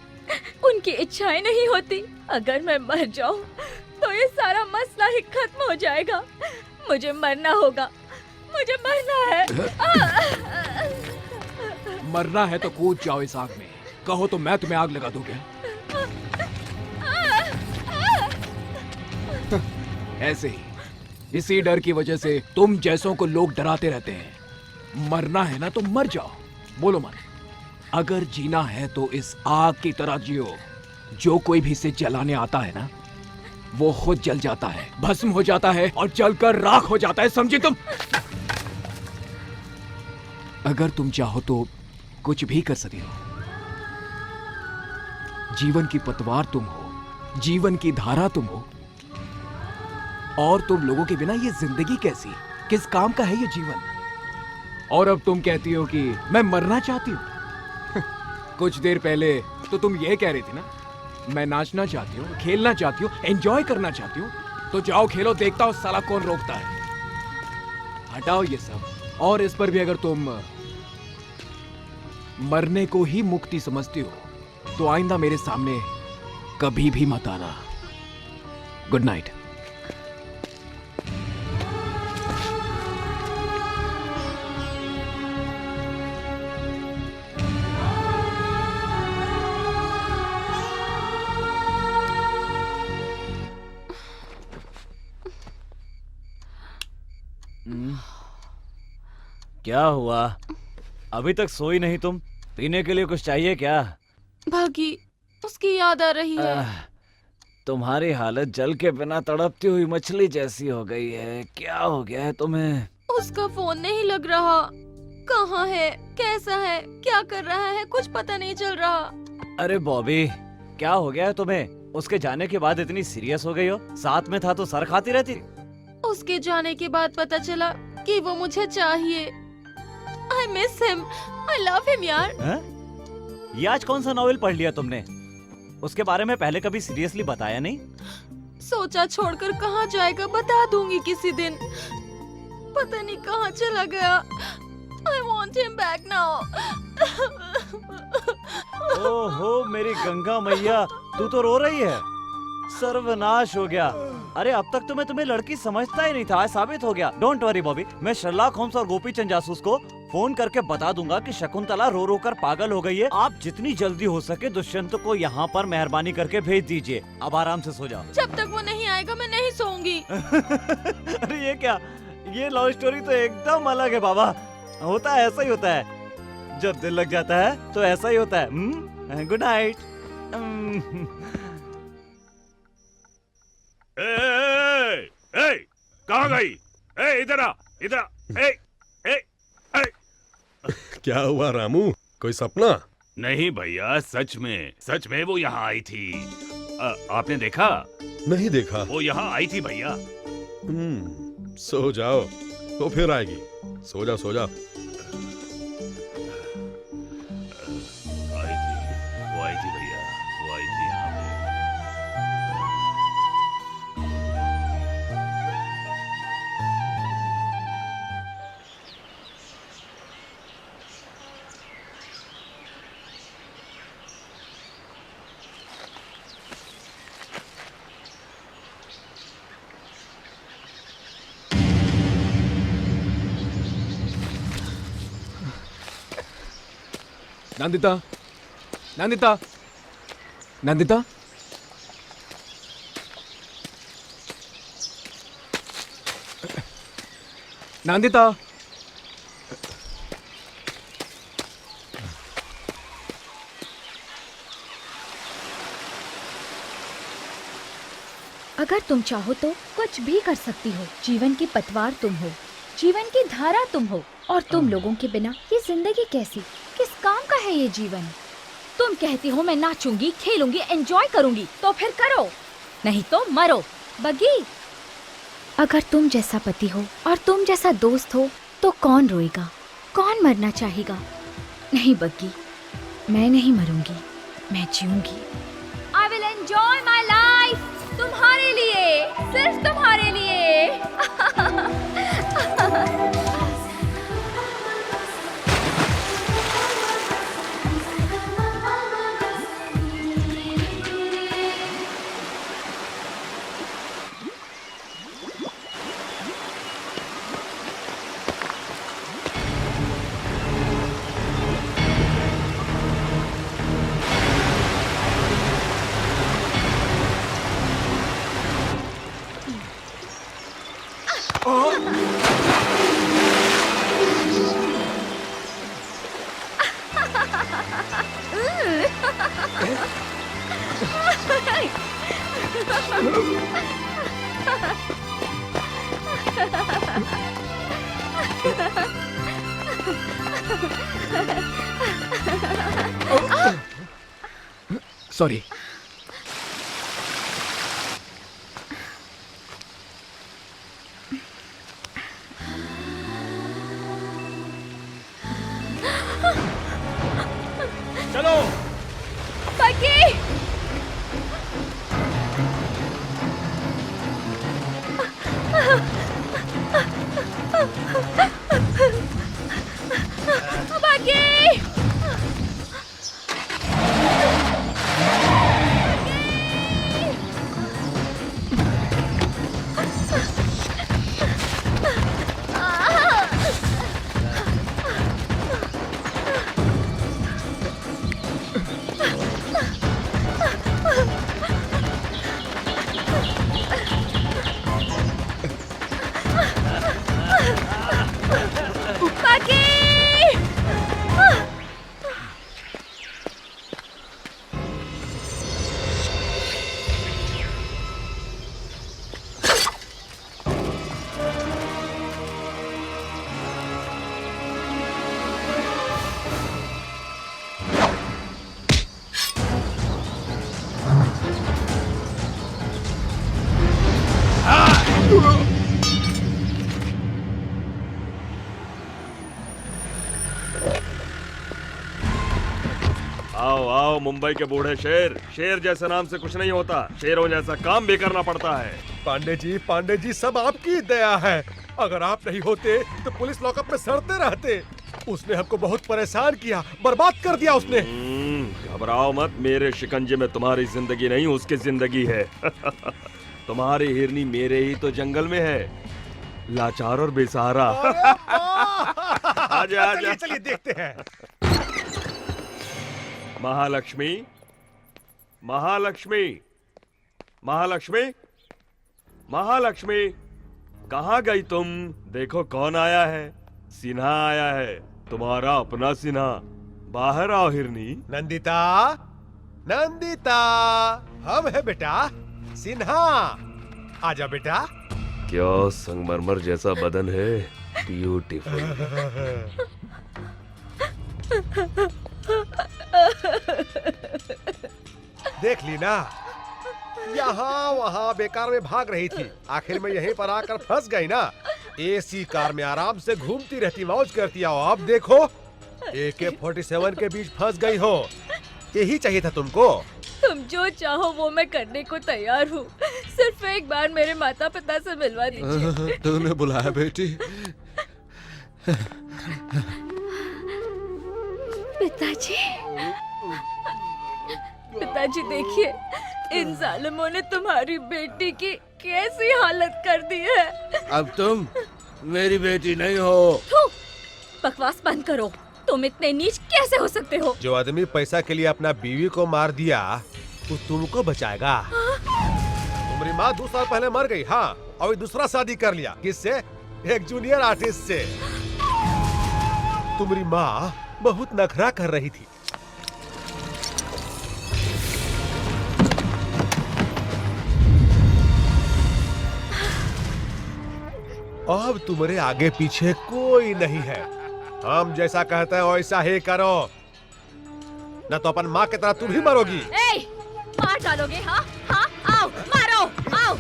उनकी इच्छाएं नहीं होती। अगर मैं मर जाऊं तो ये सारा मसला ही खत्म हो जाएगा। मुझे मरना होगा, मुझे मरना है। मरना है तो कूद जाओ इस आग में। कहो तो मैं तुम्हें आग लगा दूं क्या? ऐसे ही, इसी डर की वजह से तुम जैसों को लोग डराते रहते हैं। मरना है ना तो मर जाओ, बोलो मत। अगर जीना है तो इस आग की तरह जियो। जो कोई भी इसे जलाने आता है ना, वो खुद जल जाता है, भस्म हो जाता है और जलकर राख हो जाता है, समझे तुम? अगर तुम चाहो तो कुछ भी कर सकते हो। जीवन की पतवार तुम हो, जीवन की धारा तुम हो। और तुम लोगों के बिना ये जिंदगी कैसी, किस काम का है ये जीवन? और अब तुम कहती हो कि मैं मरना चाहती हूँ। कुछ देर पहले तो तुम ये कह रही थी ना, मैं नाचना चाहती हूँ, खेलना चाहती हूँ, एंजॉय करना चाहती हूँ। तो जाओ खेलो, देखता हूँ साला कौन रोकता है। हटाओ ये सब। और इस पर भी अगर तुम मरने को ही मुक्ति समझती हो तो आइंदा मेरे सामने कभी भी मत आना। Good night. क्या हुआ? अभी तक सोई नहीं तुम? पीने के लिए कुछ चाहिए क्या? भागी, उसकी याद आ रही है। तुम्हारी हालत जल के बिना तड़पती हुई मछली जैसी हो गई है। क्या हो गया है तुम्हें? उसका फोन नहीं लग रहा। कहाँ है, कैसा है, क्या कर रहा है, कुछ पता नहीं चल रहा। अरे बॉबी, क्या हो गया है तुम्हें? उसके जाने के बाद इतनी सीरियस हो गई हो? साथ में था तो सर खाती रहती। उसके जाने के बाद पता चला कि वो मुझे चाहिए। I miss him. I love him यार। ये आज कौन सा नॉवेल पढ़ लिया तुमने? उसके बारे में पहले कभी सीरियसली बताया नहीं? सोचा छोड़कर कहाँ जाएगा, बता दूंगी किसी दिन। पता नहीं कहाँ चला गया। I want him back now. ओहो मेरी गंगा मैया, तू तो रो रही है। सर्वनाश हो गया। अरे अब तक तो मैं तुम्हें लड़की समझता ही नहीं था, आज साबित हो गया। डोंट वरी बॉबी, मैं शर्लॉक होम्स और गोपीचंद जासूस को फोन करके बता दूंगा कि शकुंतला रो रो कर पागल हो गई है। आप जितनी जल्दी हो सके दुष्यंत को यहाँ पर मेहरबानी करके भेज दीजिए। अब आराम से सो जाओ। जब तक वो नहीं आएगा मैं नहीं सोऊंगी। अरे ये क्या, ये लव स्टोरी तो एकदम अलग है बाबा। होता है, ऐसा ही होता है। जब दिल लग जाता है तो ऐसा ही होता है। Good night. कहाँ गई? इधर आ, इधर आ। क्या हुआ रामू, कोई सपना? नहीं भैया, सच में वो यहाँ आई थी। आपने देखा? नहीं देखा। वो यहाँ आई थी भैया। सो जाओ, तो फिर आएगी। सो जाओ सो जाओ। वो आई थी भैया, वो आई थी यहाँ पे। नंदिता, नंदिता, नंदिता। नंदिता। अगर तुम चाहो तो कुछ भी कर सकती हो। जीवन की पतवार तुम हो, जीवन की धारा तुम हो, और तुम लोगों के बिना ये जिंदगी कैसी, किस काम का है ये जीवन? तुम कहती हो मैं नाचूंगी, खेलूंगी, एंजॉय करूंगी, तो फिर करो, नहीं तो मरो। बग्गी, अगर तुम जैसा पति हो और तुम जैसा दोस्त हो तो कौन रोएगा, कौन मरना चाहेगा? नहीं बग्गी, मैं नहीं मरूंगी, मैं जीऊंगी। I will enjoy my life, तुम्हारे लिए, सिर्फ तुम्हारे लिए। सॉरी। चलो बग्गी, बग्गी। हो मुंबई के बूढ़े शेर। शेर जैसे नाम से कुछ नहीं होता, शेरों जैसा काम भी करना पड़ता है। पांडे जी सब आपकी दया है। अगर आप नहीं होते तो पुलिस लॉकअप में सड़ते रहते। उसने हमको बहुत परेशान किया, बर्बाद कर दिया उसने। घबराओ मत, मेरे शिकंजे में तुम्हारी जिंदगी नहीं उसकी जिंदगी है। तुम्हारी हिरनी मेरे ही तो जंगल में है, लाचार और बेसहारा। आजा आजा, चलिए देखते हैं। महालक्ष्मी, महालक्ष्मी, महालक्ष्मी, महालक्ष्मी, कहाँ गई तुम? देखो कौन आया है। सिन्हा आया है, तुम्हारा अपना सिन्हा। बाहर आओ हिरनी। नंदिता, नंदिता, हम है बेटा सिन्हा। आजा बेटा। क्या संगमरमर जैसा बदन है, ब्यूटीफुल। देख ली ना, यहाँ वहाँ बेकार में भाग रही थी, आखिर में यहीं पर आकर फंस गई ना। एसी कार में आराम से घूमती रहती, मौज करती। आओ अब देखो, AK-47 के बीच फंस गई हो। यही चाहिए था तुमको। तुम जो चाहो वो मैं करने को तैयार हूँ, सिर्फ एक बार मेरे माता पिता से मिलवा दीजिए। तूने बुलाया बेटी? पिताजी, पिताजी देखिए, इन जालिमों ने तुम्हारी बेटी की कैसी हालत कर दी है। अब तुम मेरी बेटी नहीं हो। थू, बकवास बंद करो। तुम इतने नीच कैसे हो सकते हो? जो आदमी पैसा के लिए अपना बीवी को मार दिया, वो तुमको बचाएगा? तुम्हारी माँ 2 साल पहले मर गई। हाँ, और दूसरा शादी कर लिया। किससे? एक जूनियर आर्टिस्ट से। तुम्हारी माँ बहुत नखरा कर रही थी। अब तुम्हारे आगे पीछे कोई नहीं है। हम जैसा कहते हैं वैसा ही करो, न तो अपन माँ की तरह तुम ही मरोगी। ए, मार डालोगे? हाँ हाँ, आओ मारो, आओ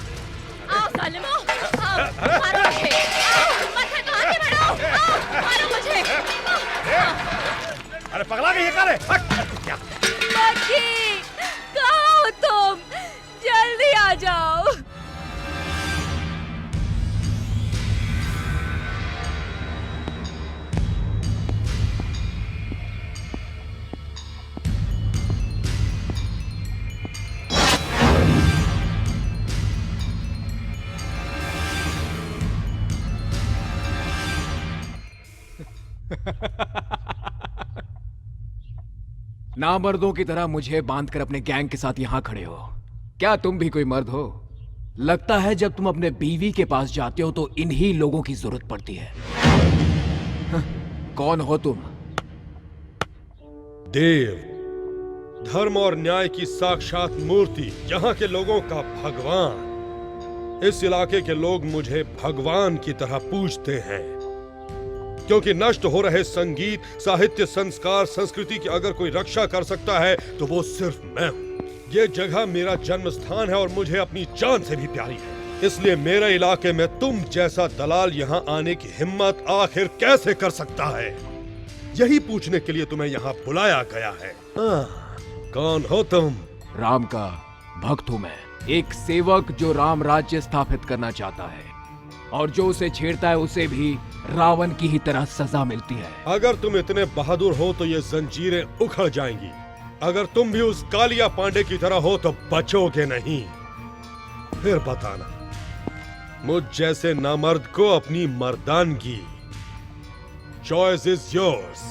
आओ सालिमो, आओ मारो मुझे, आओ मत आगे बढ़ो, आओ मारो मुझे। अरे पगला गई है क्या रे? मक्खी, कहाँ हो तुम? जल्दी आ जाओ। नामर्दों की तरह मुझे बांधकर अपने गैंग के साथ यहाँ खड़े हो। क्या तुम भी कोई मर्द हो? लगता है जब तुम अपने बीवी के पास जाते हो तो इन्हीं लोगों की जरूरत पड़ती है। कौन हो तुम? देव, धर्म और न्याय की साक्षात मूर्ति, यहाँ के लोगों का भगवान। इस इलाके के लोग मुझे भगवान की तरह पूजते हैं, क्योंकि नष्ट हो रहे संगीत, साहित्य, संस्कार, संस्कृति की अगर कोई रक्षा कर सकता है तो वो सिर्फ मैं हूँ। ये जगह मेरा जन्म स्थान है और मुझे अपनी जान से भी प्यारी है। इसलिए मेरे इलाके में तुम जैसा दलाल यहाँ आने की हिम्मत आखिर कैसे कर सकता है, यही पूछने के लिए तुम्हें यहाँ बुलाया गया है। कौन हो तुम? राम का भक्त हूँ मैं, एक सेवक जो राम राज्य स्थापित करना चाहता है, और जो उसे छेड़ता है उसे भी रावण की ही तरह सजा मिलती है। अगर तुम इतने बहादुर हो तो ये जंजीरें उखड़ जाएंगी। अगर तुम भी उस कालिया पांडे की तरह हो तो बचोगे नहीं। फिर बताना, मुझ जैसे नामर्द को अपनी मर्दानगी। Choice is yours.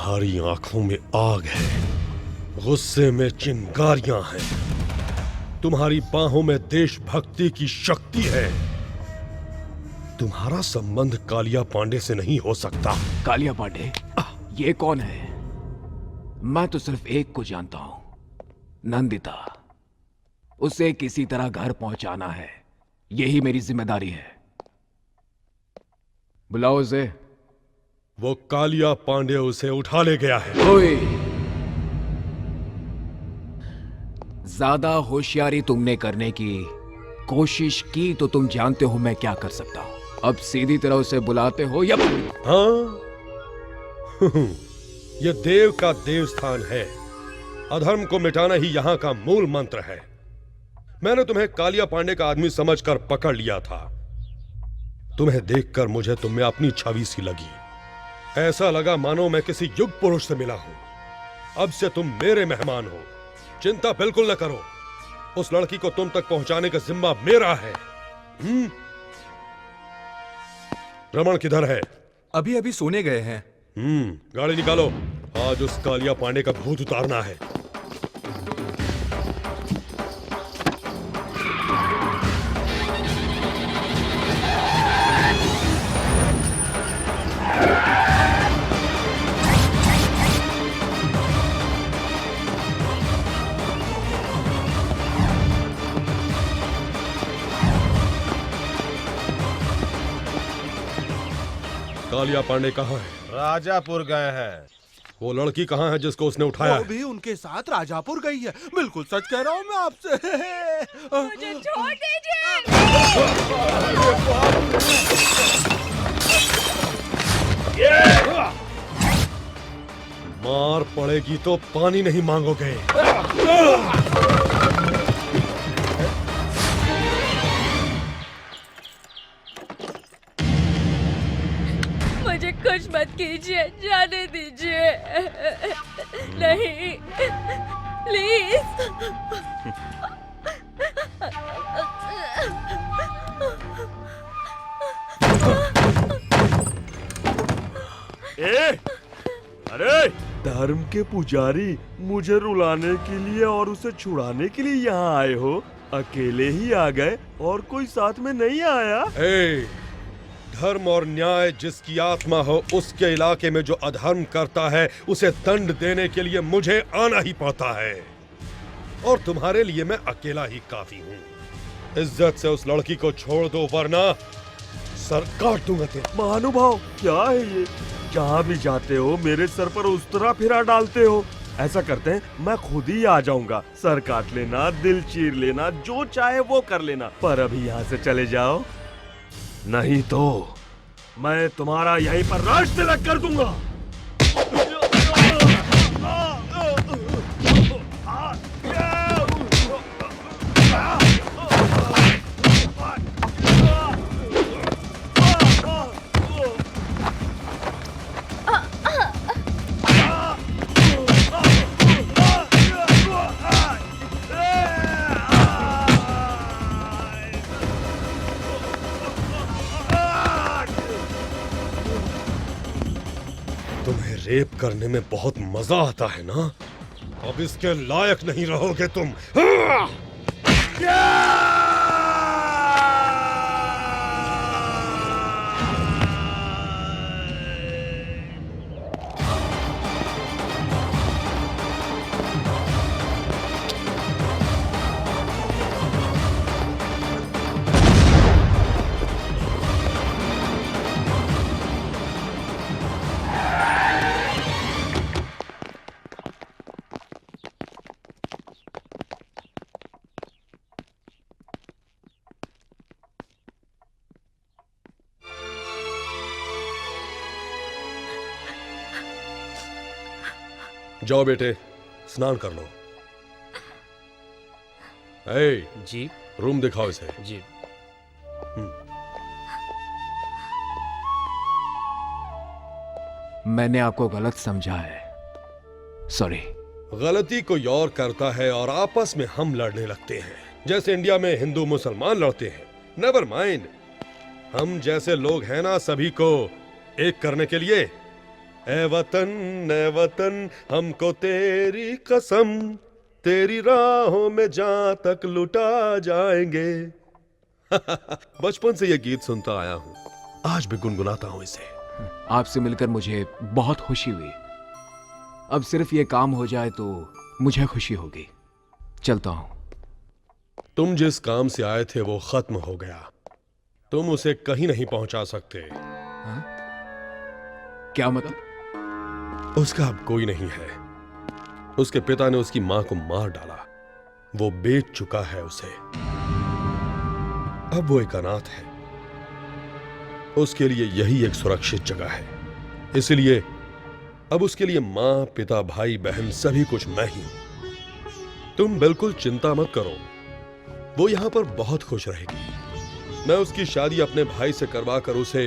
तुम्हारी आंखों में आग है, गुस्से में चिंगारियां हैं, तुम्हारी बाहों में देशभक्ति की शक्ति है। तुम्हारा संबंध कालिया पांडे से नहीं हो सकता। कालिया पांडे? ये कौन है? मैं तो सिर्फ एक को जानता हूं, नंदिता। उसे किसी तरह घर पहुंचाना है, यही मेरी जिम्मेदारी है। बुलाओ उसे। वो कालिया पांडे उसे उठा ले गया है। ओए, ज्यादा होशियारी तुमने करने की कोशिश की तो तुम जानते हो मैं क्या कर सकता हूं। अब सीधी तरह उसे बुलाते हो या? हाँ यह देव का देवस्थान है। अधर्म को मिटाना ही यहाँ का मूल मंत्र है। मैंने तुम्हें कालिया पांडे का आदमी समझकर पकड़ लिया था। तुम्हें देखकर मुझे तुम में अपनी छवि सी लगी। ऐसा लगा मानो मैं किसी युग पुरुष से मिला हूं। अब से तुम मेरे मेहमान हो। चिंता बिल्कुल न करो, उस लड़की को तुम तक पहुंचाने का जिम्मा मेरा है। रमन किधर है? अभी अभी सोने गए हैं। गाड़ी निकालो, आज उस कालिया पांडे का भूत उतारना है। कालिया पांडे कहाँ है? राजापुर गए हैं। वो लड़की कहाँ है जिसको उसने उठाया वो भी उनके साथ राजापुर गई है। बिल्कुल सच कह रहा हूँ मैं आपसे। मुझे छोड़ दीजिए। मार पड़ेगी तो पानी नहीं मांगोगे। मुझे कुछ मत कीजिए, जाने दीजिए। नहीं, प्लीज। अरे धर्म के पुजारी, मुझे रुलाने के लिए और उसे छुड़ाने के लिए यहाँ आए हो? अकेले ही आ गए और कोई साथ में नहीं आया? धर्म और न्याय जिसकी आत्मा हो, उसके इलाके में जो अधर्म करता है उसे दंड देने के लिए मुझे आना ही पड़ता है। और तुम्हारे लिए मैं अकेला ही काफी हूँ। इज्जत से उस लड़की को छोड़ दो वरना सर काट दूंगा तेरा। महानुभाव, क्या है ये? जहाँ भी जाते हो मेरे सर पर उस तरह फिरा डालते हो। ऐसा करते हैं, मैं खुद ही आ जाऊंगा। सर काट लेना, दिल चीर लेना, जो चाहे वो कर लेना, पर अभी यहाँ से चले जाओ, नहीं तो मैं तुम्हारा यहीं पर राज तिलक कर दूंगा। रेप करने में बहुत मजा आता है ना? अब इसके लायक नहीं रहोगे तुम। जाओ बेटे, स्नान कर लो। जी रूम दिखाओ इसे। जी। मैंने आपको गलत समझा है, सॉरी। गलती कोई और करता है और आपस में हम लड़ने लगते हैं, जैसे इंडिया में हिंदू मुसलमान लड़ते हैं। नेवर माइंड, हम जैसे लोग हैं ना, सभी को एक करने के लिए ए वतन हमको तेरी कसम, तेरी राहों में जहां तक लुटा जाएंगे। बचपन से ये गीत सुनता आया हूं, आज भी गुनगुनाता हूं इसे। आपसे मिलकर मुझे बहुत खुशी हुई। अब सिर्फ ये काम हो जाए तो मुझे खुशी होगी। चलता हूं। तुम जिस काम से आए थे वो खत्म हो गया, तुम उसे कहीं नहीं पहुंचा सकते। हाँ? क्या मतलब? उसका अब कोई नहीं है। उसके पिता ने उसकी मां को मार डाला, वो बेच चुका है उसे। अब वो एक अनाथ है, उसके लिए यही एक सुरक्षित जगह है। इसलिए अब उसके लिए मां, पिता, भाई, बहन सभी कुछ मैं ही हूं। तुम बिल्कुल चिंता मत करो, वो यहां पर बहुत खुश रहेगी। मैं उसकी शादी अपने भाई से करवा कर उसे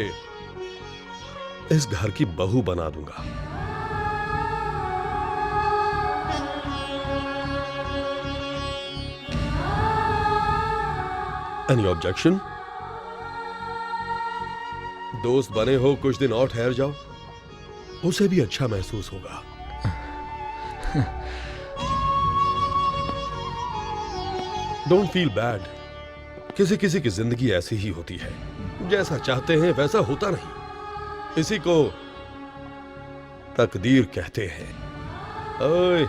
इस घर की बहू बना दूंगा। Any objection? दोस्त बने हो, कुछ दिन और ठहर जाओ, उसे भी अच्छा महसूस होगा। Don't feel bad. किसी किसी की जिंदगी ऐसी ही होती है, जैसा चाहते हैं वैसा होता नहीं। इसी को तकदीर कहते हैं। ओए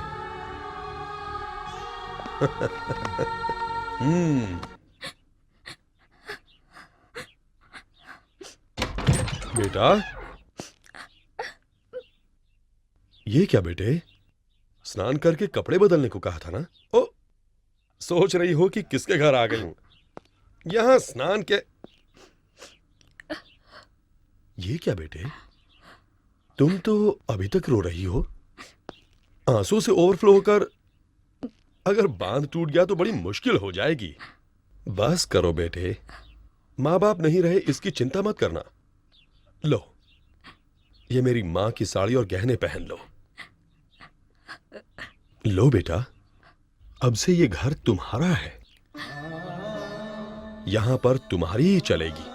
बेटा, ये क्या बेटे? स्नान करके कपड़े बदलने को कहा था ना? ओ, सोच रही हो कि किसके घर आ गई हूं? यहां स्नान के। ये क्या बेटे, तुम तो अभी तक रो रही हो। आंसू से ओवरफ्लो होकर अगर बांध टूट गया तो बड़ी मुश्किल हो जाएगी। बस करो बेटे, मां बाप नहीं रहे इसकी चिंता मत करना। लो, ये मेरी मां की साड़ी और गहने पहन लो। लो बेटा, अब से ये घर तुम्हारा है, यहां पर तुम्हारी ही चलेगी।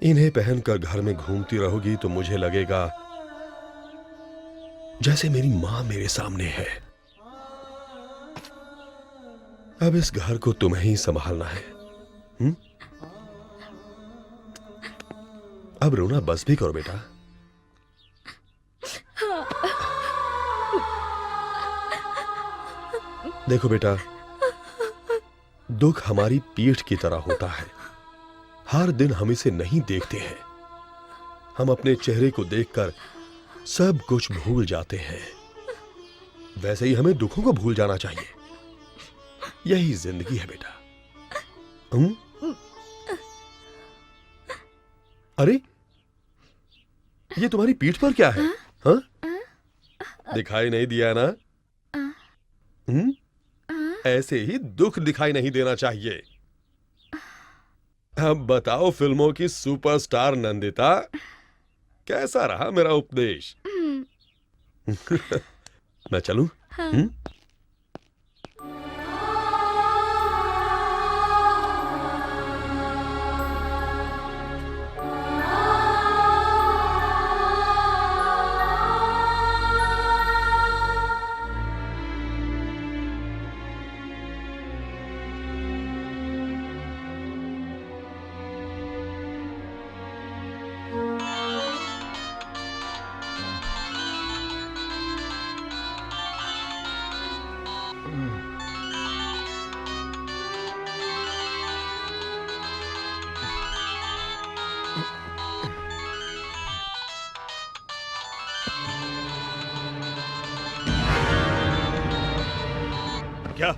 इन्हें पहनकर घर में घूमती रहोगी तो मुझे लगेगा जैसे मेरी मां मेरे सामने है। अब इस घर को तुम्हें ही संभालना है। अब रोना बस भी करो बेटा। देखो बेटा, दुख हमारी पीठ की तरह होता है। हर दिन हम इसे नहीं देखते हैं। हम अपने चेहरे को देखकर सब कुछ भूल जाते हैं। वैसे ही हमें दुखों को भूल जाना चाहिए। यही जिंदगी है बेटा। अरे, ये तुम्हारी पीठ पर क्या है? हाँ? दिखाई नहीं दिया ना? ऐसे ही दुख दिखाई नहीं देना चाहिए। अब बताओ फिल्मों की सुपरस्टार नंदिता, कैसा रहा मेरा उपदेश? मैं चलूं? क्या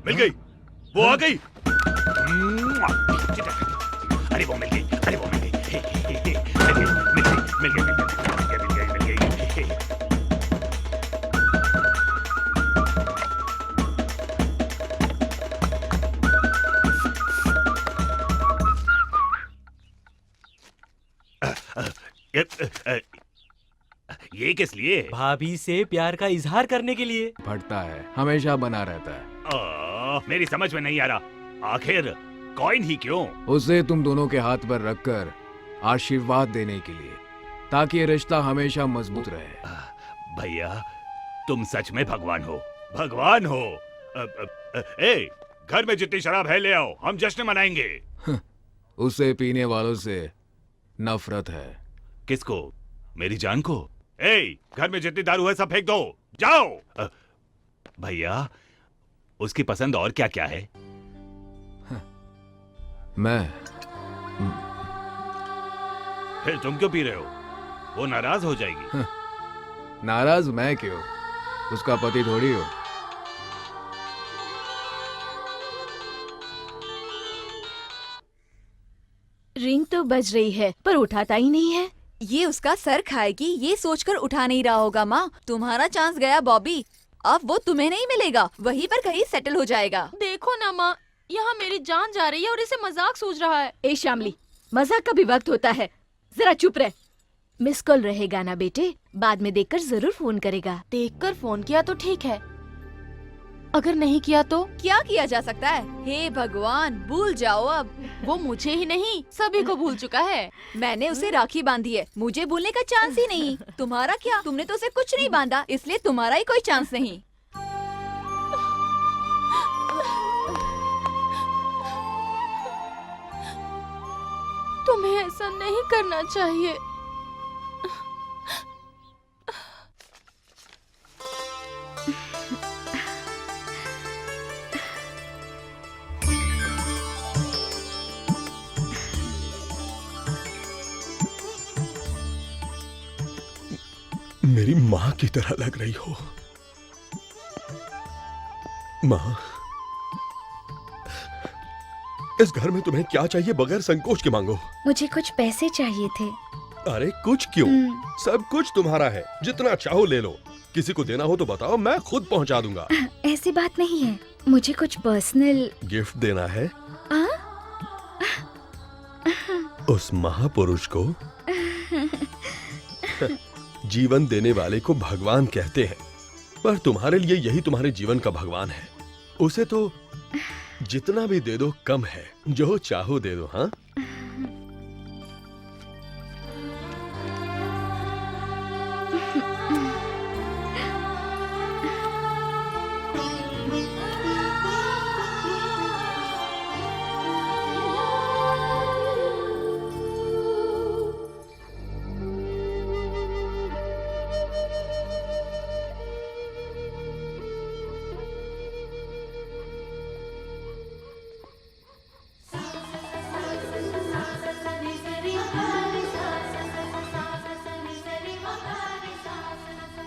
मिल गई? वो आ गई? अरे वो मिल गई, अरे वो मिल गई, मिल गई। ये किस लिए? भाभी से प्यार का इजहार करने के लिए। बढ़ता है, हमेशा बना रहता है। मेरी समझ में नहीं आ रहा, आखिर कॉइन ही क्यों? उसे तुम दोनों के हाथ पर रखकर आशीर्वाद देने के लिए। ताकि ये रिश्ता हमेशा मजबूत रहे। भैया तुम सच में भगवान हो, भगवान हो। ए, घर में जितनी शराब है ले आओ, हम जश्न मनाएंगे। उसे पीने वालों से नफरत है। किसको? मेरी जान को? ए, घर में जितनी दारू है सब फेंक दो, जाओ। भैया उसकी पसंद और क्या क्या है? मैं। फिर तुम क्यों पी रहे हो? वो नाराज हो जाएगी। नाराज मैं क्यों? उसका पति थोड़ी हो। रिंग तो बज रही है पर उठाता ही नहीं है। ये उसका सर खाएगी ये सोचकर उठा नहीं रहा होगा। माँ, तुम्हारा चांस गया बॉबी, अब वो तुम्हें नहीं मिलेगा, वहीं पर कहीं सेटल हो जाएगा। देखो ना माँ, यहाँ मेरी जान जा रही है और इसे मजाक सूझ रहा है। ए शामली, मजाक का भी वक्त होता है, जरा चुप रह। मिस कॉल रहेगा ना बेटे, बाद में देखकर जरूर फोन करेगा। देखकर फोन किया तो ठीक है, अगर नहीं किया तो? क्या किया जा सकता है? हे भगवान, भूल जाओ अब। वो मुझे ही नहीं सभी को भूल चुका है। मैंने उसे राखी बांधी है, मुझे भूलने का चांस ही नहीं। तुम्हारा क्या? तुमने तो उसे कुछ नहीं बांधा, इसलिए तुम्हारा ही कोई चांस नहीं। तुम्हें ऐसा नहीं करना चाहिए। मेरी माँ की तरह लग रही हो माँ। इस घर में तुम्हें क्या चाहिए बगैर संकोच के मांगो। मुझे कुछ पैसे चाहिए थे। अरे कुछ क्यों, सब कुछ तुम्हारा है, जितना चाहो ले लो। किसी को देना हो तो बताओ, मैं खुद पहुंचा दूंगा। ऐसी बात नहीं है, मुझे कुछ पर्सनल गिफ्ट देना है। उस महापुरुष को जीवन देने वाले को भगवान कहते हैं, पर तुम्हारे लिए यही तुम्हारे जीवन का भगवान है। उसे तो जितना भी दे दो कम है, जो चाहो दे दो। हाँ,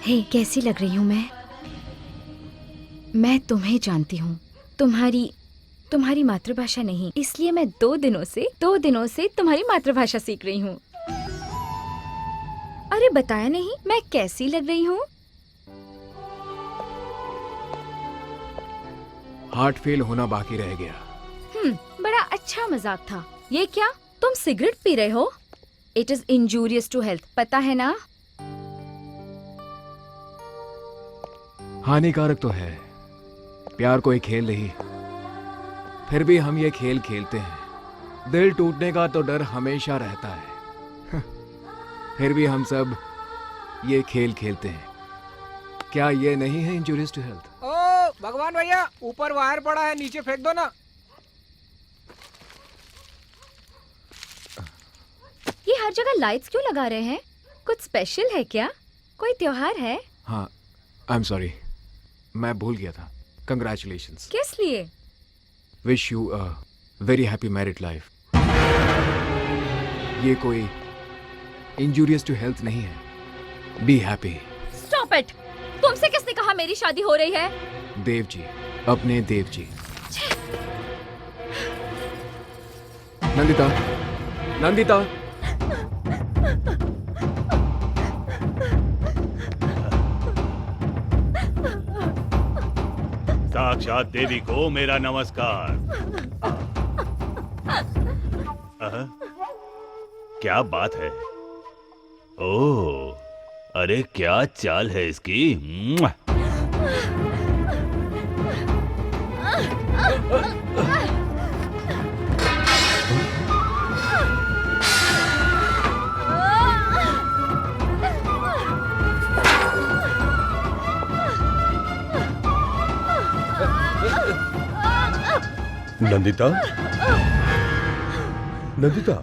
हे, कैसी लग रही हूँ मैं तुम्हें जानती हूँ, तुम्हारी मातृभाषा नहीं, इसलिए मैं 2 दिनों से तुम्हारी मातृभाषा सीख रही हूँ। अरे बताया नहीं मैं कैसी लग रही हूँ? हार्ट फेल होना बाकी रह गया। बड़ा अच्छा मजाक था। ये क्या, तुम सिगरेट पी रहे हो? It is injurious to health, पता है ना? हानिकारक तो है, प्यार कोई खेल नहीं, फिर भी हम ये खेल खेलते हैं। दिल टूटने का तो डर हमेशा रहता है, फिर भी हम सब ये खेल खेलते हैं। क्या ये नहीं है इंजूरियस टू हेल्थ? ओ भगवान भैया, ऊपर वायर पड़ा है, नीचे फेंक दो ना। ये हर जगह लाइट्स क्यों लगा रहे हैं? कुछ स्पेशल है क्या? कोई त्योहार है? हाँ, आई एम सॉरी, मैं भूल गया था। कंग्रेचुलेशंस। किस लिए? Wish you a very happy married life. ये कोई इंजूरियस टू हेल्थ नहीं है। Be happy. Stop it! तुमसे किसने कहा मेरी शादी हो रही है? देव जी, अपने देव जी। नंदिता, नंदिता। साक्षात देवी को मेरा नमस्कार। क्या बात है? ओह, अरे क्या चाल है इसकी। नंदिता, नंदिता,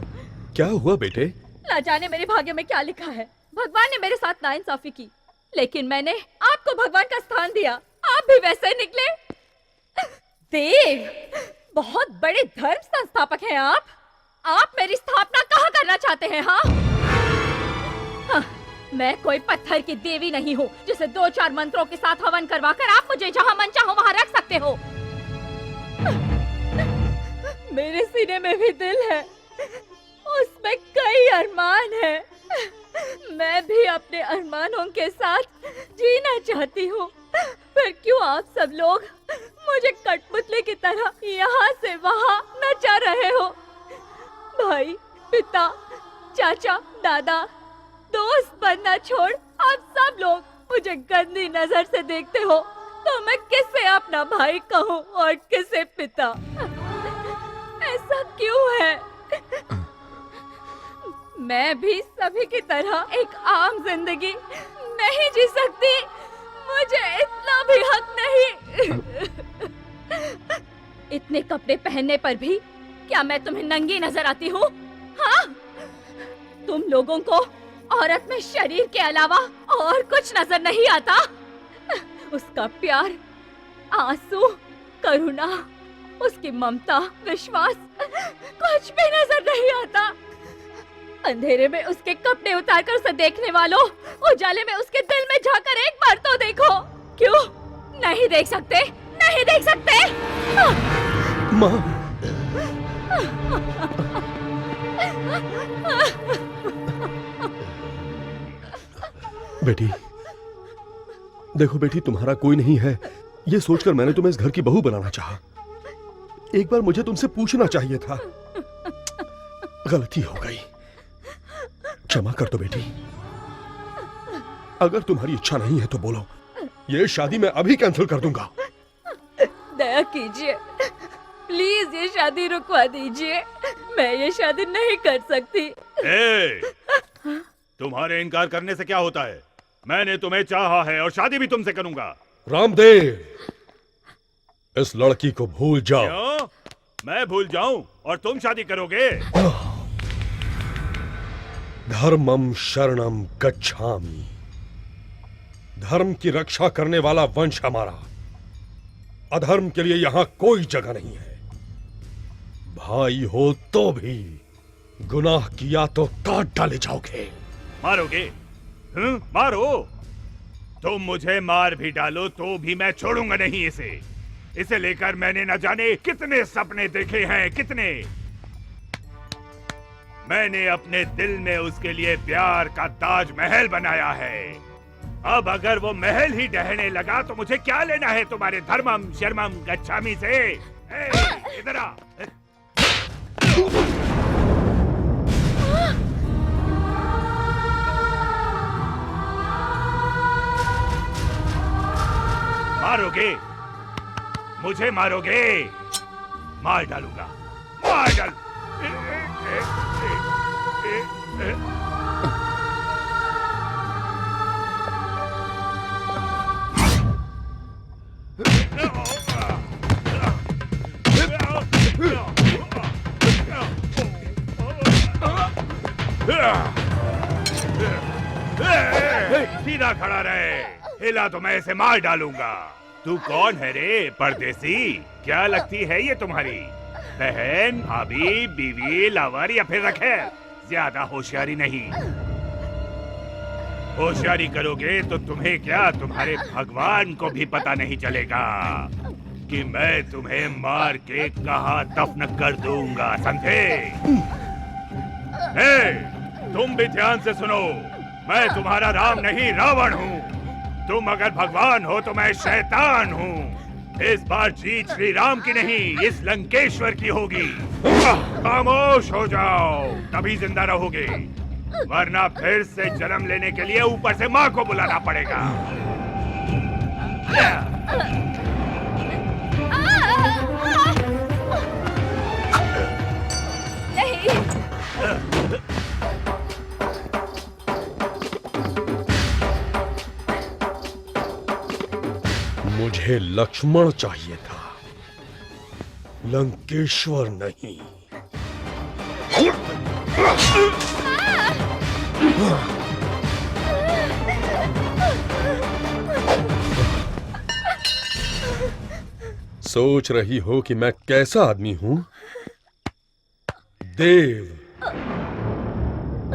क्या हुआ बेटे? ना जाने मेरे भाग्य में क्या लिखा है। भगवान ने मेरे साथ नाइंसाफी की, लेकिन मैंने आपको भगवान का स्थान दिया, आप भी वैसे ही निकले। देव, बहुत बड़े धर्म संस्थापक हैं आप मेरी स्थापना कहाँ करना चाहते हैं? हाँ, मैं कोई पत्थर की देवी नहीं हूँ जिसे 2-4 मंत्रों के साथ हवन करवाकर आप मुझे जहाँ मन चाहो वहाँ रख सकते हो। मेरे सीने में भी दिल है, उसमें कई अरमान है। मैं भी अपने अरमानों के साथ जीना चाहती हूँ, पर क्यों आप सब लोग मुझे कठपुतली की तरह यहाँ से वहाँ नचा रहे हो? भाई, पिता, चाचा, दादा, दोस्त बनना छोड़ आप सब लोग मुझे गंदी नजर से देखते हो, तो मैं किसे अपना भाई कहूँ और किसे पिता? ऐसा क्यों है? मैं भी सभी की तरह एक आम जिंदगी नहीं जी सकती? मुझे इतना भी हक नहीं। इतने कपड़े पहनने पर भी क्या मैं तुम्हें नंगी नजर आती हूँ? हाँ? तुम लोगों को औरत में शरीर के अलावा और कुछ नजर नहीं आता? उसका प्यार, आंसू, करुणा, उसकी ममता, विश्वास, कुछ भी नजर नहीं आता। अंधेरे में उसके कपड़े उतारकर उसे देखने वालों, उजाले में उसके दिल में झांककर एक बार तो देखो। क्यों नहीं देख सकते? नहीं देख सकते? माँ, बेटी, देखो बेटी, तुम्हारा कोई नहीं है ये सोचकर मैंने तुम्हें इस घर की बहू बनाना चाहा। एक बार मुझे तुमसे पूछना चाहिए था, गलती हो गई, क्षमा कर दो बेटी। अगर तुम्हारी इच्छा नहीं है तो बोलो, ये शादी मैं अभी कैंसिल कर दूंगा। दया कीजिए, प्लीज ये शादी रुकवा दीजिए, मैं ये शादी नहीं कर सकती। तुम्हारे इनकार करने से क्या होता है? मैंने तुम्हें चाहा है और शादी भी तुमसे करूंगा। रामदेव, इस लड़की को भूल जाओ। क्यों? मैं भूल जाऊं और तुम शादी करोगे? धर्मम शरणम गच्छामि। धर्म की रक्षा करने वाला वंश हमारा, अधर्म के लिए यहां कोई जगह नहीं है। भाई हो तो भी गुनाह किया तो काट डाले जाओगे। मारोगे? मारो। तुम मुझे मार भी डालो तो भी मैं छोड़ूंगा नहीं इसे लेकर मैंने न जाने कितने सपने देखे हैं, कितने। मैंने अपने दिल में उसके लिए प्यार का ताजमहल बनाया है। अब अगर वो महल ही ढहने लगा तो मुझे क्या लेना है तुम्हारे धर्मम शर्मम गच्छामी से? इधर आ। मारोगे? मुझे मारोगे? मार डालूंगा, मार डाल। सीधा खड़ा रहे, हिला तो मैं इसे मार डालूंगा। तू कौन है रे परदेसी? क्या लगती है ये तुम्हारी बहन, भाभी, बीवी, लवर या फिर रखेल? ज्यादा होशियारी नहीं। होशियारी करोगे तो तुम्हें क्या, तुम्हारे भगवान को भी पता नहीं चलेगा कि मैं तुम्हें मार के कहां दफन कर दूंगा, समझे? तुम भी ध्यान से सुनो, मैं तुम्हारा राम नहीं रावण हूँ। तुम अगर भगवान हो तो मैं शैतान हूँ। इस बार जीत श्री राम की नहीं, इस लंकेश्वर की होगी। खामोश हो जाओ, तभी जिंदा रहोगे, वरना फिर से जन्म लेने के लिए ऊपर से माँ को बुलाना पड़ेगा। मुझे लक्ष्मण चाहिए था, लंकेश्वर नहीं। सोच रही हो कि मैं कैसा आदमी हूं? देव।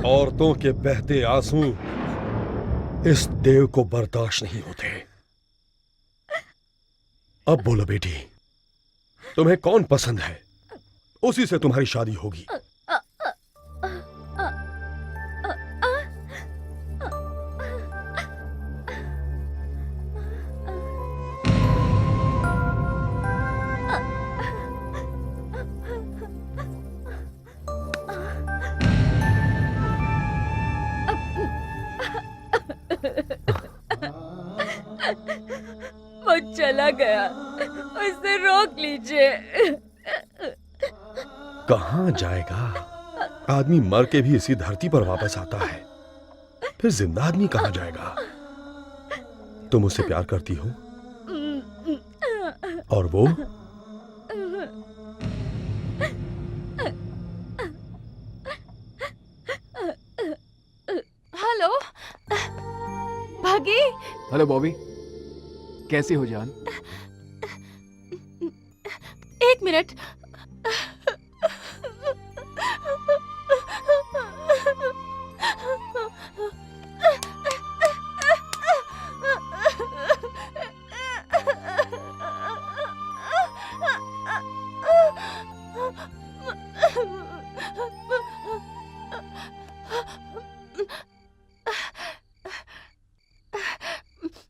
औरतों के बहते आंसू इस देव को बर्दाश्त नहीं होते। अब बोलो बेटी, तुम्हें कौन पसंद है? उसी से तुम्हारी शादी होगी। वो चला गया, उसे रोक लीजिए। कहां जाएगा? आदमी मर के भी इसी धरती पर वापस आता है, फिर जिंदा आदमी कहां जाएगा? तुम उससे प्यार करती हो और वो? हेलो भागी। हेलो बॉबी, कैसी हो जान? एक minute.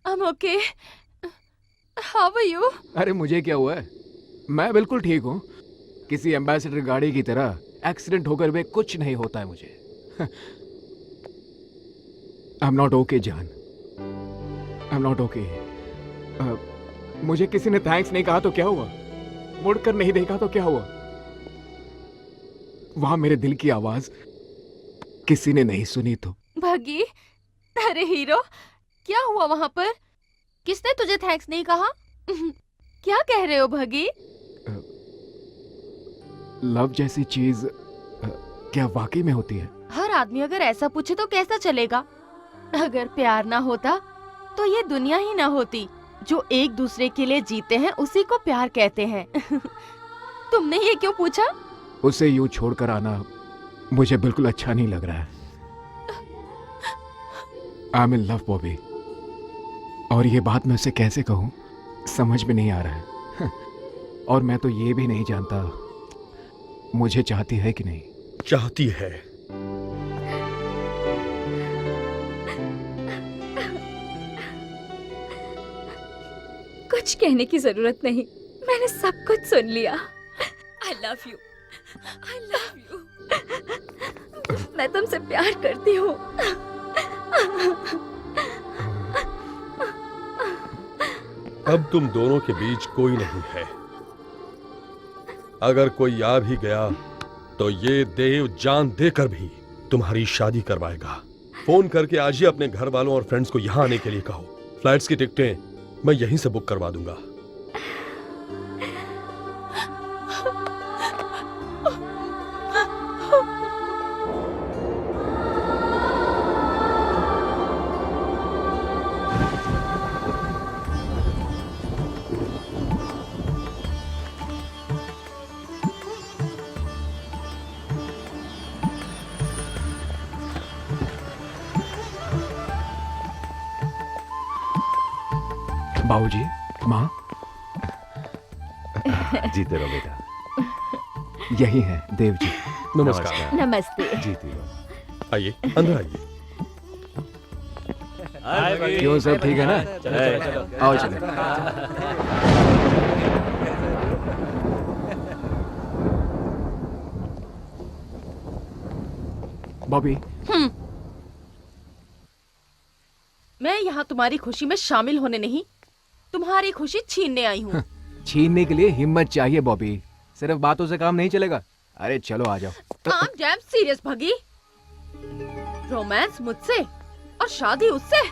I'm okay. How are you? अरे मुझे क्या हुआ है? मैं बिल्कुल ठीक हूँ। किसी एम्बेसडर गाड़ी की तरह एक्सीडेंट होकर भी कुछ नहीं होता है मुझे। आई एम नॉट ओके जान, आई एम नॉट ओके। मुझे किसी ने थैंक्स नहीं कहा तो क्या हुआ? मुड़कर नहीं देखा तो क्या हुआ? वहां मेरे दिल की आवाज किसी ने नहीं सुनी तो? भागी, अरे हीरो, क्या हुआ वहां पर? किसने तुझे थैंक्स नहीं कहा? क्या कह रहे हो भागी? लव जैसी चीज क्या वाकई में होती है? हर आदमी अगर ऐसा पूछे तो कैसा चलेगा? अगर प्यार ना होता तो ये दुनिया ही ना होती। जो एक दूसरे के लिए जीते हैं उसी को प्यार कहते हैं। तुमने ये क्यों पूछा? उसे यूं छोड़कर आना मुझे बिल्कुल अच्छा नहीं लग रहा है। आई एम इन लव बॉबी, और ये बात मैं उसे कैसे कहूं समझ में नहीं आ रहा है। और मैं तो ये भी नहीं जानता मुझे चाहती है कि नहीं। चाहती है। कुछ कहने की जरूरत नहीं, मैंने सब कुछ सुन लिया। I love you, I love you। मैं तुमसे प्यार करती हूँ। अब तुम दोनों के बीच कोई नहीं है। अगर कोई आ भी गया तो ये देव जान देकर भी तुम्हारी शादी करवाएगा। फोन करके आज ही अपने घर वालों और फ्रेंड्स को यहाँ आने के लिए कहो। फ्लाइट्स की टिकटें मैं यहीं से बुक करवा दूंगा। बाबूजी, माँ, जीते रहो बेटा। यही है देव जी। नमस्कार। नमस्ते। जीती रहो। आइए, अंदर आइए। क्यों, सब ठीक है ना? आओ चले। बॉबी, मैं यहाँ तुम्हारी खुशी में शामिल होने नहीं, तुम्हारी खुशी छीनने आई हूँ। छीनने के लिए हिम्मत चाहिए बॉबी, सिर्फ बातों से काम नहीं चलेगा। अरे चलो आ जाओ। I'm damn serious भागी। रोमांस मुझसे और शादी उससे।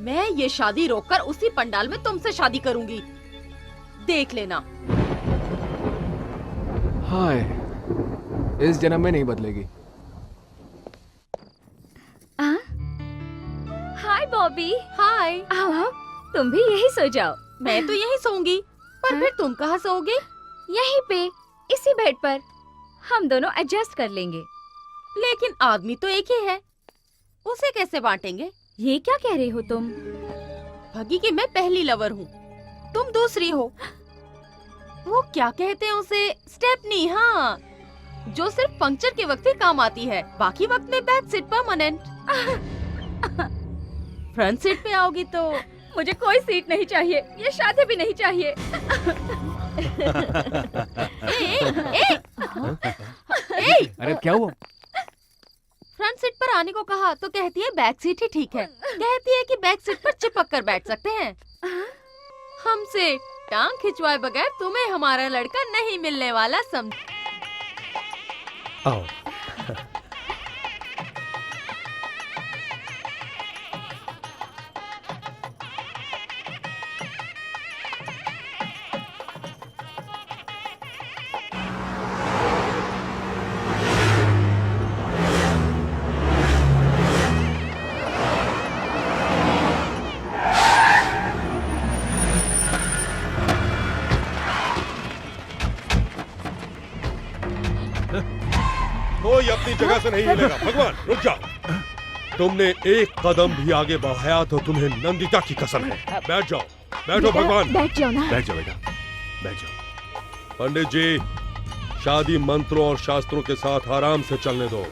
मैं ये शादी रोककर उसी पंडाल में तुमसे शादी करूंगी, देख लेना। हाय, इस जन्म में नहीं बदलेगी। हाय बॉबी। हाय। आओ आओ, तुम भी यही सो जाओ। मैं तो यही सोऊंगी, पर फिर तुम कहाँ सोओगे? यहीं पे, इसी बेड पर। हम दोनों एडजस्ट कर लेंगे। लेकिन आदमी तो एक ही है, उसे कैसे बांटेंगे? ये क्या कह रही हो तुम? भगी की मैं पहली लवर हूँ, तुम दूसरी हो। वो क्या कहते हैं उसे, स्टेपनी। हाँ, जो सिर्फ पंक्चर के वक्त ही काम आती है, बाकी वक्त में back seat permanent. Front seat पे आओगी तो मुझे कोई सीट नहीं चाहिए, ये शादी भी नहीं चाहिए। अरे क्या हुआ? फ्रंट सीट पर आने को कहा तो कहती है बैक सीट ही ठीक है। कहती है कि बैक सीट पर चिपक कर बैठ सकते हैं। हमसे टांग खिंचवाए बगैर तुम्हें हमारा लड़का नहीं मिलने वाला समझ। आओ। कोई अपनी जगह से नहीं हिलेगा। भगवान रुक जाओ, तुमने एक कदम भी आगे बढ़ाया तो तुम्हें नंदिता की कसम है। बैठ जाओ, बैठो भगवान। बैठ जाओ ना। बैठ जाओ बेटा, बैठ जाओ। पंडित जी, शादी मंत्रों और शास्त्रों के साथ आराम से चलने दो।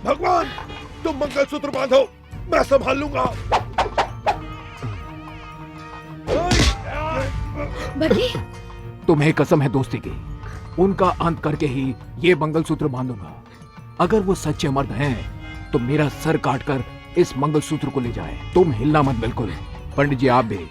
भगवान, तुम मंगलसूत्र बांधो, मैं संभाल लूंगा। तुम्हें कसम है दोस्ती की, उनका अंत करके ही ये मंगलसूत्र बांधूंगा। अगर वो सच्चे मर्द हैं तो मेरा सर काटकर इस मंगलसूत्र को ले जाए। तुम हिलना मत बिल्कुल। पंडित जी आप भी।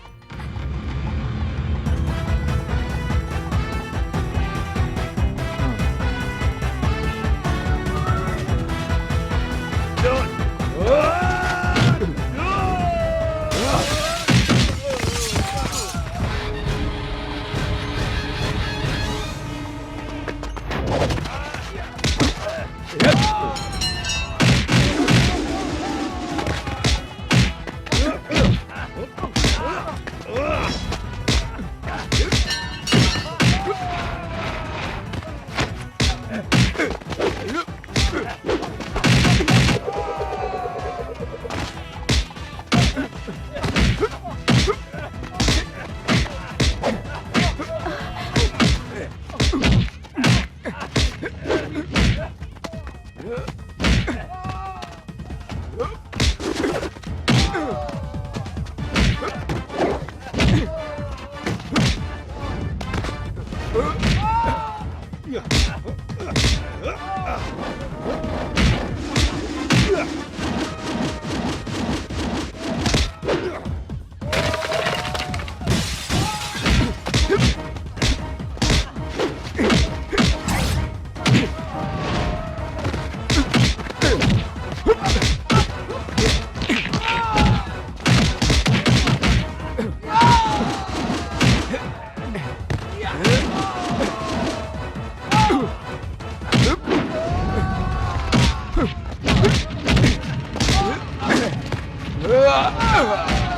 है।